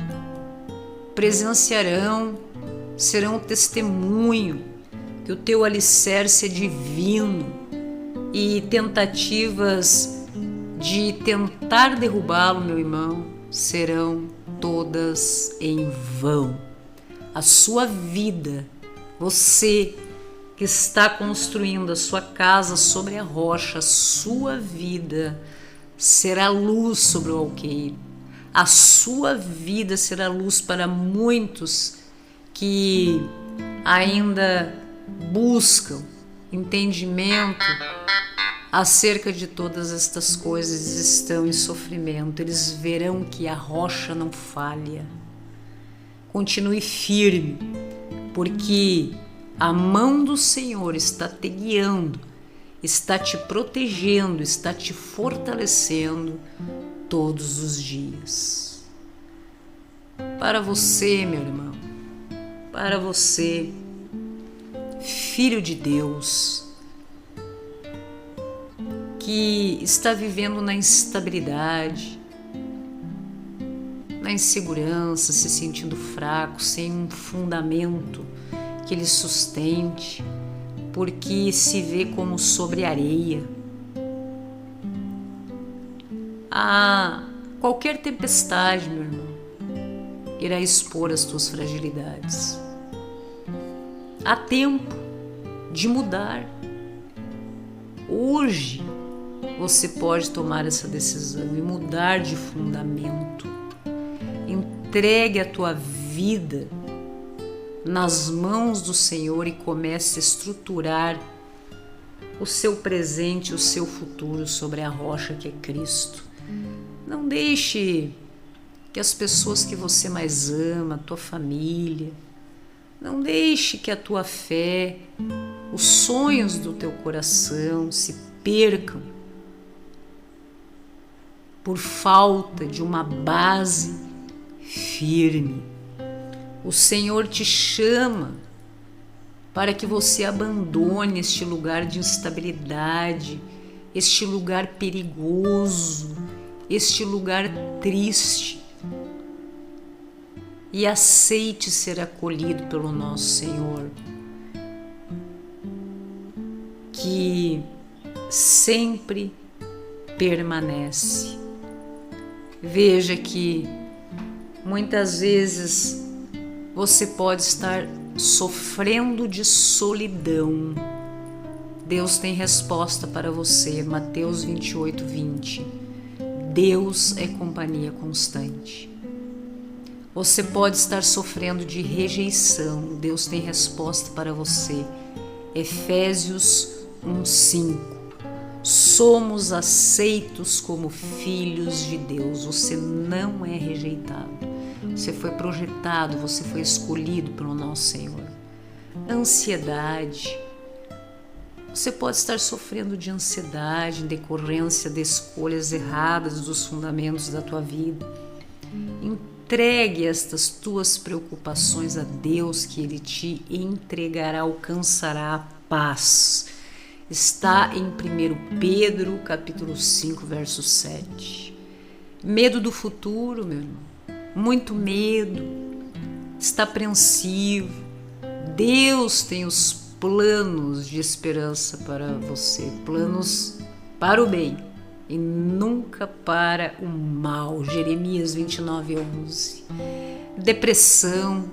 presenciarão, serão testemunho que o teu alicerce é divino, e tentativas de tentar derrubá-lo, meu irmão, serão todas em vão. A sua vida, você que está construindo a sua casa sobre a rocha, a sua vida será luz sobre o alqueire. A sua vida será luz para muitos que ainda buscam entendimento acerca de todas estas coisas, estão em sofrimento. Eles verão que a rocha não falha. Continue firme, porque a mão do Senhor está te guiando, está te protegendo, está te fortalecendo todos os dias. Para você, meu irmão, para você, filho de Deus, que está vivendo na instabilidade, na insegurança, se sentindo fraco, sem um fundamento que lhe sustente, porque se vê como sobre areia. Qualquer tempestade, meu irmão, irá expor as tuas fragilidades. Há tempo de mudar. Hoje você pode tomar essa decisão e mudar de fundamento. Entregue a tua vida nas mãos do Senhor e comece a estruturar o seu presente, o seu futuro sobre a rocha que é Cristo. Não deixe que as pessoas que você mais ama, a tua família, não deixe que a tua fé, os sonhos do teu coração se percam por falta de uma base firme. O Senhor te chama para que você abandone este lugar de instabilidade, este lugar perigoso, este lugar triste, e aceite ser acolhido pelo nosso Senhor, que sempre permanece. Veja que muitas vezes você pode estar sofrendo de solidão. Deus tem resposta para você. Mateus 28:20. Deus é companhia constante. Você pode estar sofrendo de rejeição. Deus tem resposta para você. Efésios 1:5. Somos aceitos como filhos de Deus. Você não é rejeitado. Você foi projetado, você foi escolhido pelo nosso Senhor. Ansiedade. Você pode estar sofrendo de ansiedade em decorrência de escolhas erradas dos fundamentos da tua vida. Entregue estas tuas preocupações a Deus, que Ele te entregará, alcançará a paz. Está em 1 Pedro, capítulo 5, verso 7. Medo do futuro, meu irmão. Muito medo. Está apreensivo. Deus tem os planos de esperança para você. Planos para o bem e nunca para o mal. Jeremias 29:11. Depressão,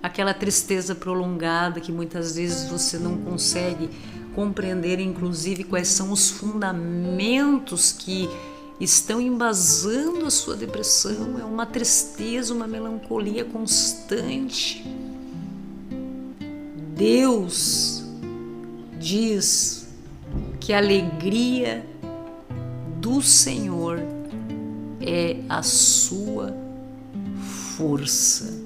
aquela tristeza prolongada que muitas vezes você não consegue compreender, inclusive quais são os fundamentos que estão embasando a sua depressão. É uma tristeza, uma melancolia constante. Deus diz que a alegria do Senhor é a sua força.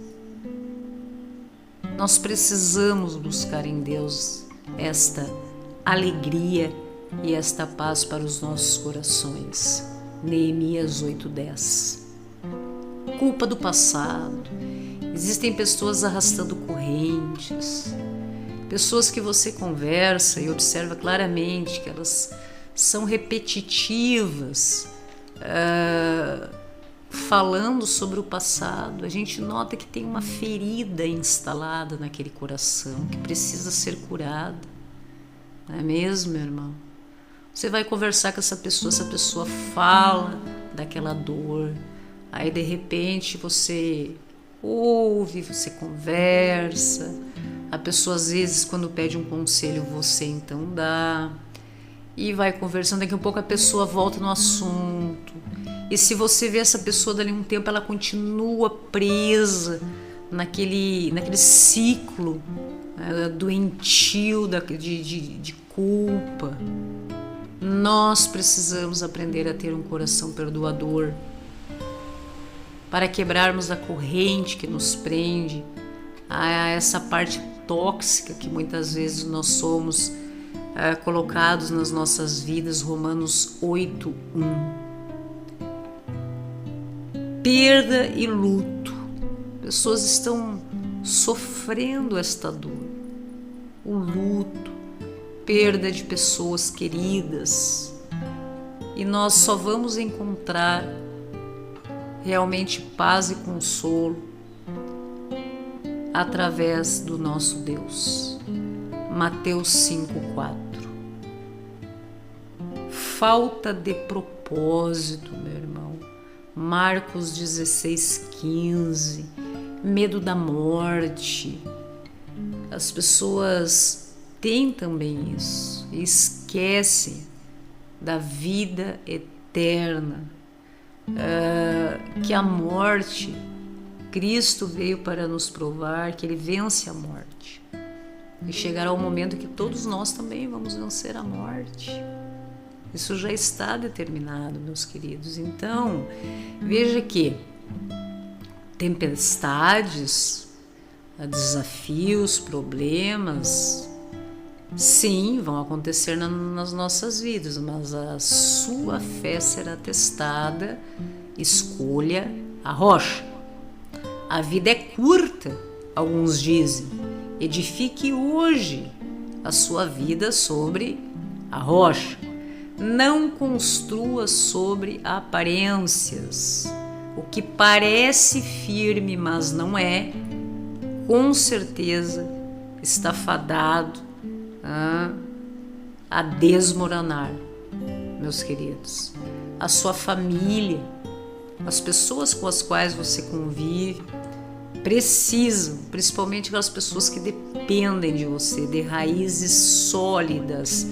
Nós precisamos buscar em Deus esta alegria e esta paz para os nossos corações. Neemias 8:10. Culpa do passado. Existem pessoas arrastando correntes, pessoas que você conversa e observa claramente que elas são repetitivas, falando sobre o passado. A gente nota que tem uma ferida instalada naquele coração que precisa ser curada. Não é mesmo, meu irmão? Você vai conversar com essa pessoa fala daquela dor, aí de repente você ouve, você conversa, a pessoa às vezes quando pede um conselho você então dá, e vai conversando, daqui a pouco a pessoa volta no assunto, E se você vê essa pessoa dali um tempo, ela continua presa naquele ciclo doentio de culpa. Nós precisamos aprender a ter um coração perdoador para quebrarmos a corrente que nos prende a essa parte tóxica que muitas vezes nós somos colocados nas nossas vidas. Romanos 8:1. Perda e luto. Pessoas estão sofrendo esta dor, o luto, perda de pessoas queridas, e nós só vamos encontrar realmente paz e consolo através do nosso Deus. Mateus 5:4. Falta de propósito, meu irmão. Marcos 16:15. Medo da morte. As pessoas têm também isso e esquecem da vida eterna, que a morte, Cristo veio para nos provar que Ele vence a morte, e chegará o momento que todos nós também vamos vencer a morte. Isso já está determinado, meus queridos. Então, veja que tempestades, desafios, problemas, sim, vão acontecer nas nossas vidas, mas a sua fé será testada. Escolha a rocha. A vida é curta, alguns dizem. Edifique hoje a sua vida sobre a rocha. Não construa sobre aparências. O que parece firme, mas não é, com certeza está fadado a desmoronar, meus queridos. A sua família, as pessoas com as quais você convive, precisam, principalmente aquelas pessoas que dependem de você, de raízes sólidas.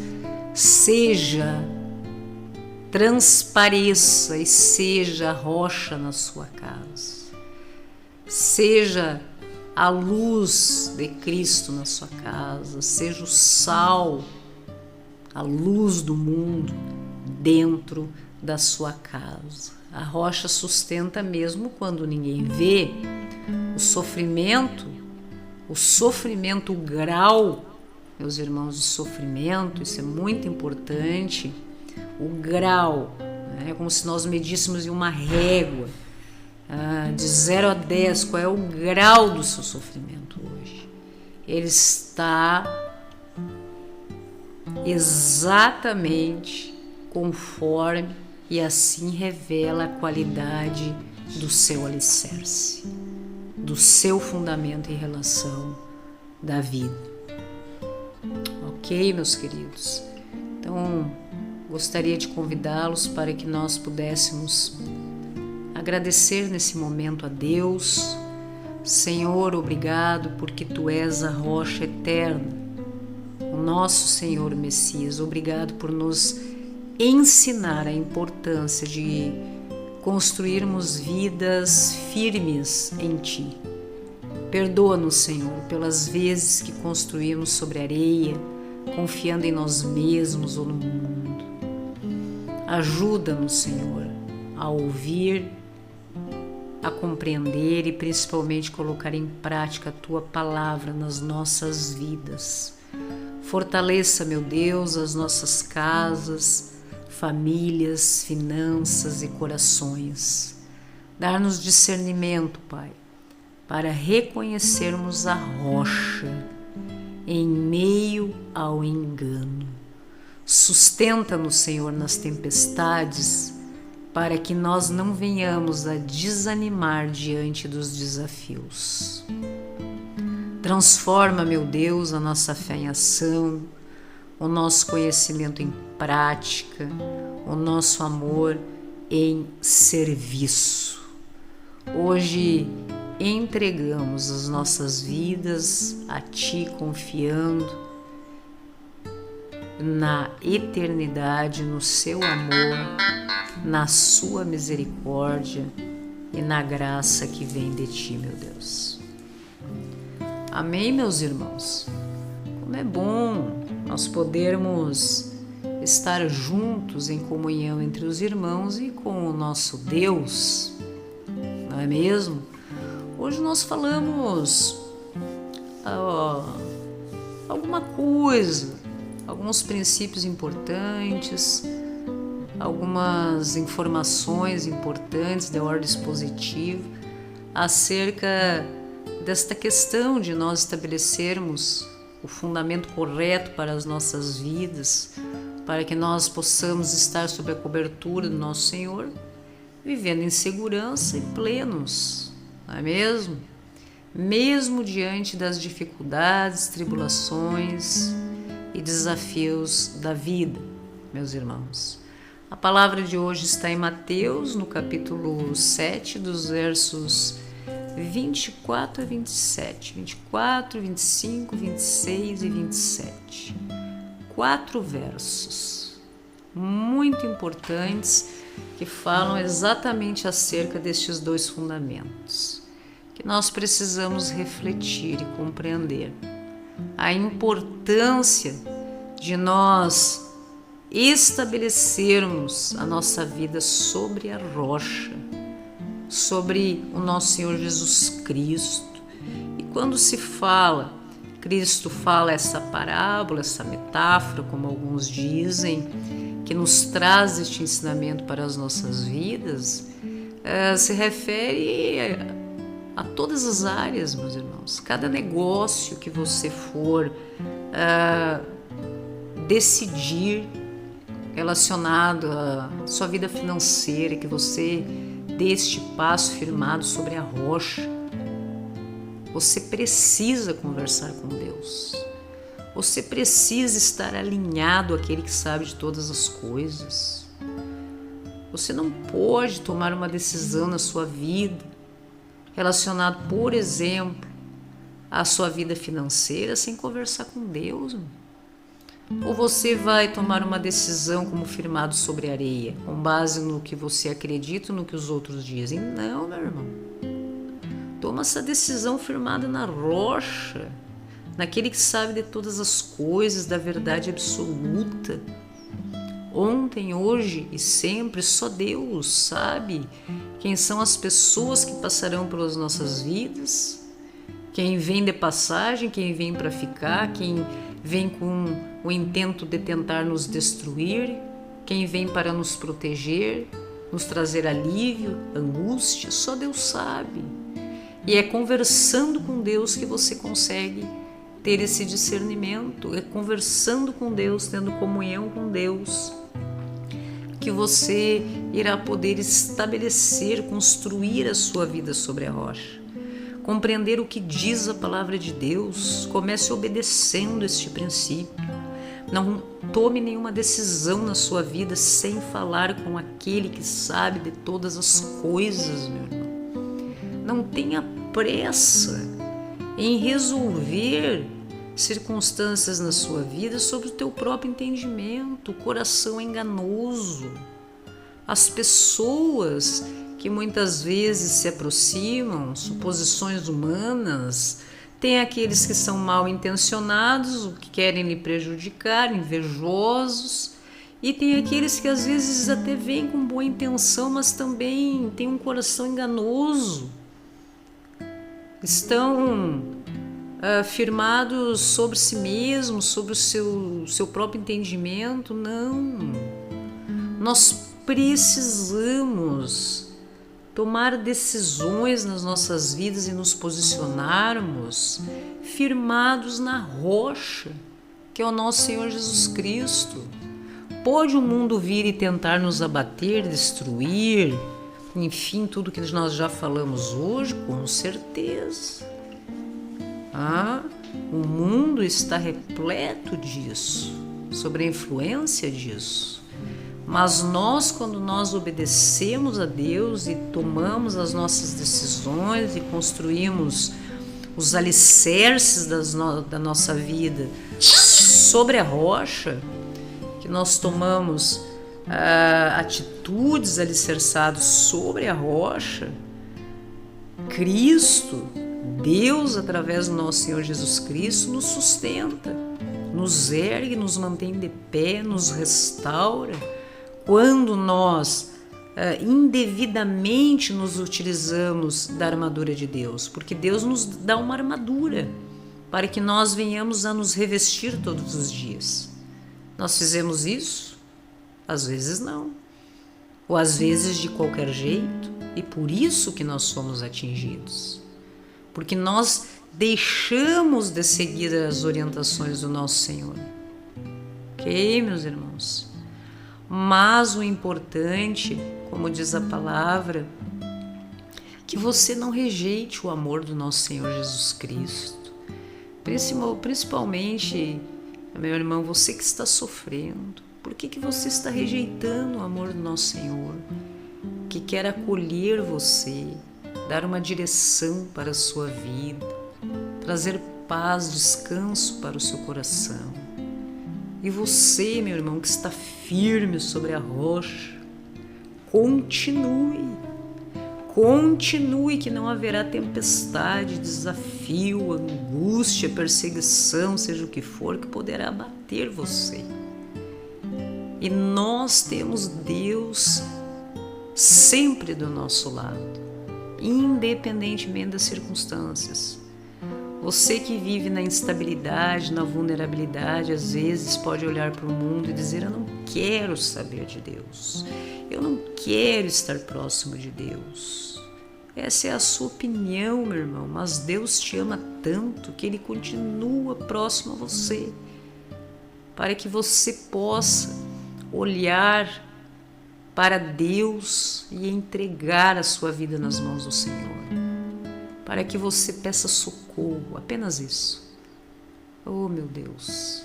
Transpareça e seja a rocha na sua casa. Seja a luz de Cristo na sua casa. Seja o sal, a luz do mundo dentro da sua casa. A rocha sustenta mesmo quando ninguém vê. O sofrimento, o grau, meus irmãos, de sofrimento, isso é muito importante. O grau, é como se nós medíssemos em uma régua, de 0 a 10, qual é o grau do seu sofrimento hoje? Ele está exatamente conforme, e assim revela a qualidade do seu alicerce, do seu fundamento em relação da vida. Ok, meus queridos? Então, gostaria de convidá-los para que nós pudéssemos agradecer nesse momento a Deus. Senhor, obrigado porque Tu és a rocha eterna, o nosso Senhor Messias. Obrigado por nos ensinar a importância de construirmos vidas firmes em Ti. Perdoa-nos, Senhor, pelas vezes que construímos sobre areia, confiando em nós mesmos ou no mundo. Ajuda-nos, Senhor, a ouvir, a compreender e principalmente colocar em prática a Tua palavra nas nossas vidas. Fortaleça, meu Deus, as nossas casas, famílias, finanças e corações. Dar-nos discernimento, Pai, para reconhecermos a rocha em meio ao engano. Sustenta-nos, Senhor, nas tempestades, para que nós não venhamos a desanimar diante dos desafios. Transforma, meu Deus, a nossa fé em ação, o nosso conhecimento em prática, o nosso amor em serviço. Hoje entregamos as nossas vidas a Ti, confiando na eternidade, no Seu amor, na sua misericórdia e na graça que vem de ti, meu Deus. Amém, meus irmãos? Como é bom nós podermos estar juntos em comunhão entre os irmãos e com o nosso Deus, não é mesmo? Hoje nós falamos alguma coisa, alguns princípios importantes, algumas informações importantes de ordem expositiva acerca desta questão de nós estabelecermos o fundamento correto para as nossas vidas, para que nós possamos estar sob a cobertura do nosso Senhor, vivendo em segurança e plenos, não é mesmo? Mesmo diante das dificuldades, tribulações e desafios da vida, meus irmãos. A palavra de hoje está em Mateus, no capítulo 7, dos versos 24 a 27, 24, 25, 26 e 27. 4 versos muito importantes que falam exatamente acerca destes 2 fundamentos que nós precisamos refletir e compreender. A importância de nós estabelecermos a nossa vida sobre a rocha, sobre o nosso Senhor Jesus Cristo. E quando se fala, Cristo fala essa parábola, essa metáfora, como alguns dizem, que nos traz este ensinamento para as nossas vidas, se refere a todas as áreas, meus irmãos. Cada negócio que você for decidir relacionado à sua vida financeira, que você dê este passo firmado sobre a rocha, você precisa conversar com Deus. Você precisa estar alinhado àquele que sabe de todas as coisas. Você não pode tomar uma decisão na sua vida relacionada, por exemplo, à sua vida financeira sem conversar com Deus. Ou você vai tomar uma decisão como firmado sobre areia, com base no que você acredita, no que os outros dizem? Não, meu irmão. Toma essa decisão firmada na rocha, naquele que sabe de todas as coisas, da verdade absoluta. Ontem, hoje e sempre, só Deus sabe quem são as pessoas que passarão pelas nossas vidas, quem vem de passagem, quem vem para ficar, quem vem com o intento de tentar nos destruir, quem vem para nos proteger, nos trazer alívio, angústia, só Deus sabe. E é conversando com Deus que você consegue ter esse discernimento, é conversando com Deus, tendo comunhão com Deus, que você irá poder estabelecer, construir a sua vida sobre a rocha. Compreender o que diz a palavra de Deus, comece obedecendo este princípio. Não tome nenhuma decisão na sua vida sem falar com aquele que sabe de todas as coisas, meu irmão. Não tenha pressa em resolver circunstâncias na sua vida sobre o teu próprio entendimento. O coração é enganoso. As pessoas que muitas vezes se aproximam, suposições humanas, tem aqueles que são mal intencionados, o que querem lhe prejudicar, invejosos, e tem aqueles que às vezes até vêm com boa intenção, mas também têm um coração enganoso. Estão firmados sobre si mesmos, sobre o seu próprio entendimento. Não. Nós precisamos tomar decisões nas nossas vidas e nos posicionarmos firmados na rocha, que é o nosso Senhor Jesus Cristo. Pode o mundo vir e tentar nos abater, destruir, enfim, tudo que nós já falamos hoje, com certeza. O mundo está repleto disso, sobre a influência disso. Mas nós, quando nós obedecemos a Deus e tomamos as nossas decisões e construímos os alicerces da nossa vida sobre a rocha, que nós tomamos atitudes alicerçadas sobre a rocha, Cristo, Deus, através do nosso Senhor Jesus Cristo, nos sustenta, nos ergue, nos mantém de pé, nos restaura. Quando nós indevidamente nos utilizamos da armadura de Deus, porque Deus nos dá uma armadura para que nós venhamos a nos revestir todos os dias. Nós fizemos isso? Às vezes não, ou às vezes de qualquer jeito, e por isso que nós somos atingidos, porque nós deixamos de seguir as orientações do nosso Senhor. Ok, meus irmãos? Mas o importante, como diz a palavra, que você não rejeite o amor do nosso Senhor Jesus Cristo. Principalmente, meu irmão, você que está sofrendo, por que você está rejeitando o amor do nosso Senhor, que quer acolher você, dar uma direção para a sua vida, trazer paz, descanso para o seu coração? E você, meu irmão, que está firme sobre a rocha, continue, que não haverá tempestade, desafio, angústia, perseguição, seja o que for, que poderá abater você. E nós temos Deus sempre do nosso lado, independentemente das circunstâncias. Você que vive na instabilidade, na vulnerabilidade, às vezes pode olhar para o mundo e dizer: eu não quero saber de Deus, eu não quero estar próximo de Deus. Essa é a sua opinião, meu irmão, mas Deus te ama tanto que Ele continua próximo a você, para que você possa olhar para Deus e entregar a sua vida nas mãos do Senhor, para que você peça socorro, apenas isso. Oh, meu Deus,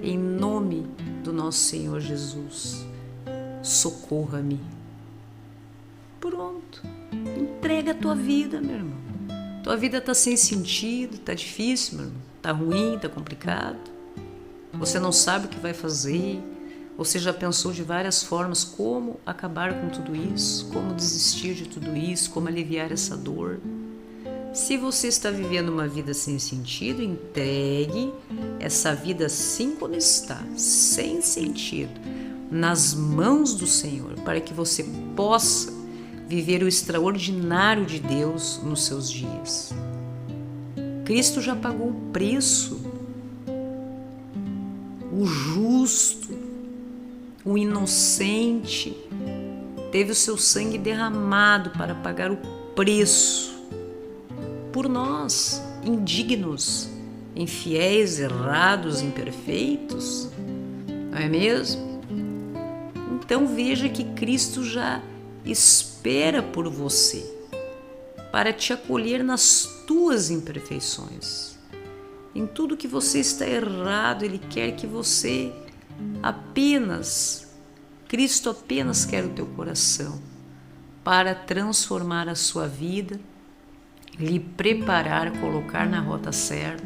em nome do nosso Senhor Jesus, socorra-me. Pronto, entrega a tua vida, meu irmão. Tua vida está sem sentido, está difícil, meu irmão, está ruim, está complicado. Você não sabe o que vai fazer. Você já pensou de várias formas como acabar com tudo isso, como desistir de tudo isso, como aliviar essa dor. Se você está vivendo uma vida sem sentido, entregue essa vida assim como está, sem sentido, nas mãos do Senhor, para que você possa viver o extraordinário de Deus nos seus dias. Cristo já pagou o preço. O justo, o inocente, teve o seu sangue derramado para pagar o preço por nós, indignos, infiéis, errados, imperfeitos, não é mesmo? Então veja que Cristo já espera por você para te acolher nas tuas imperfeições. Em tudo que você está errado, Ele quer que você Cristo apenas quer o teu coração para transformar a sua vida, lhe preparar, colocar na rota certa,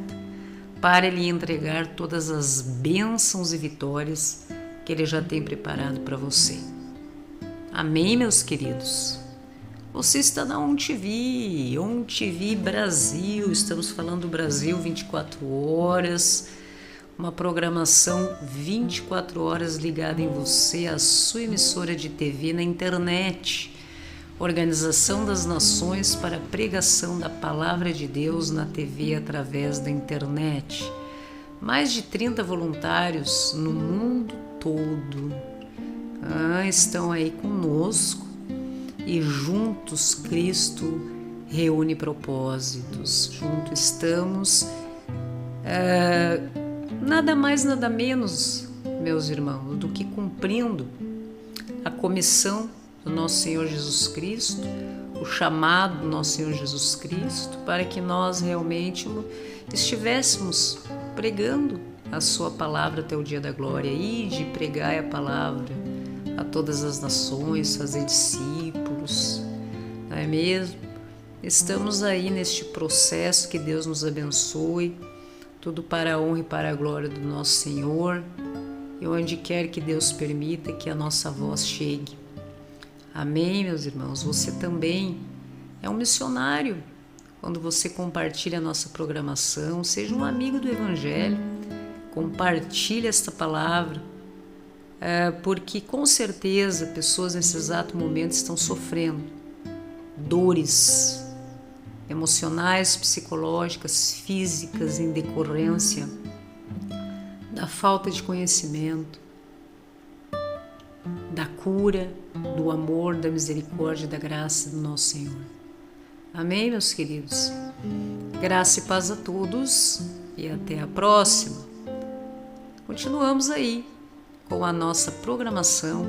para lhe entregar todas as bênçãos e vitórias que Ele já tem preparado para você. Amém, meus queridos? Você está na ONTV Brasil, estamos falando do Brasil 24 horas, uma programação 24 horas ligada em você, a sua emissora de TV na internet, Organização das Nações para a Pregação da Palavra de Deus na TV através da internet. Mais de 30 voluntários no mundo todo estão aí conosco e juntos Cristo reúne propósitos. Juntos estamos, nada mais, nada menos, meus irmãos, do que cumprindo a comissão do nosso Senhor Jesus Cristo, o chamado do nosso Senhor Jesus Cristo, para que nós realmente estivéssemos pregando a sua palavra até o dia da glória, e de pregar a palavra a todas as nações, fazer discípulos, não é mesmo? Estamos aí neste processo, que Deus nos abençoe, tudo para a honra e para a glória do nosso Senhor, e onde quer que Deus permita que a nossa voz chegue. Amém, meus irmãos? Você também é um missionário. Quando você compartilha a nossa programação, seja um amigo do Evangelho, compartilhe esta palavra, porque com certeza pessoas nesse exato momento estão sofrendo dores emocionais, psicológicas, físicas em decorrência da falta de conhecimento, da cura, do amor, da misericórdia e da graça do nosso Senhor. Amém, meus queridos? Graça e paz a todos e até a próxima. Continuamos aí com a nossa programação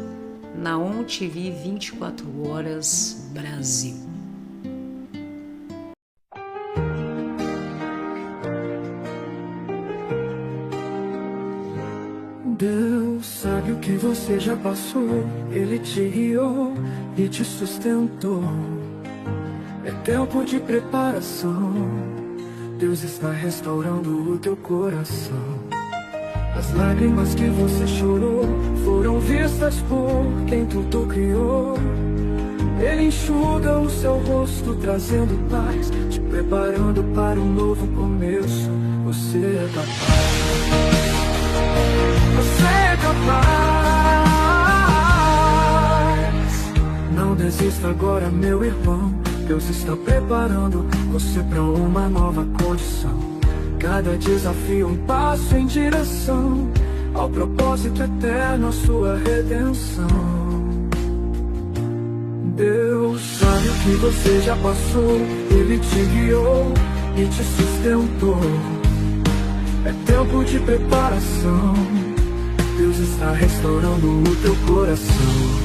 na ON TV 24 Horas Brasil. Deus sabe o que você já passou, Ele te guiou e te sustentou. É tempo de preparação, Deus está restaurando o teu coração. As lágrimas que você chorou foram vistas por quem tudo criou. Ele enxuga o seu rosto, trazendo paz, te preparando para um novo começo. Você é capaz. Você é capaz. Não desista agora, meu irmão. Deus está preparando você para uma nova condição. Cada desafio um passo em direção ao propósito eterno, a sua redenção. Deus sabe o que você já passou, Ele te guiou e te sustentou. É tempo de preparação, Deus está restaurando o teu coração.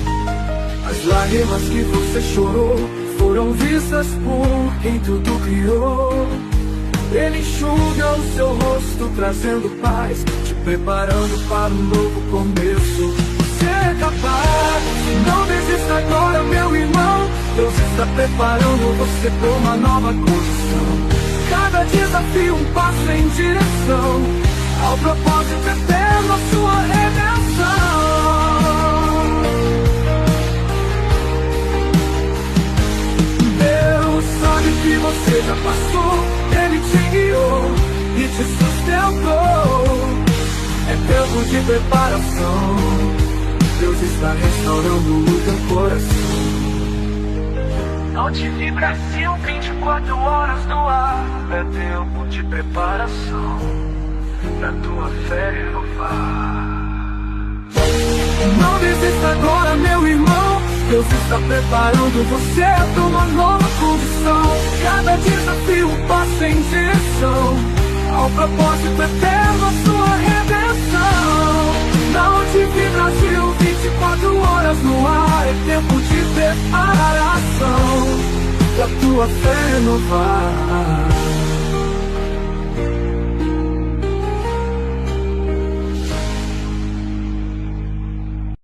As lágrimas que você chorou foram vistas por quem tudo criou. Ele enxuga o seu rosto, trazendo paz, te preparando para um novo começo. Você é capaz, não desista agora, meu irmão. Deus está preparando você para uma nova condição. Cada desafio um passo em direção ao propósito eterno, a sua redenção. Deus sabe o que você já passou, Ele te guiou e te sustentou. É tempo de preparação, Deus está restaurando o teu coração. ON TV Brasil, 24 horas no ar. É tempo de preparação pra tua fé renovar. Não desista agora, meu irmão. Deus está preparando você para uma nova condição. Cada desafio um passo em direção ao propósito eterno, a sua redenção. Na ON TV Brasil, 24 horas no ar. É tempo de preparação pra tua fé renovar.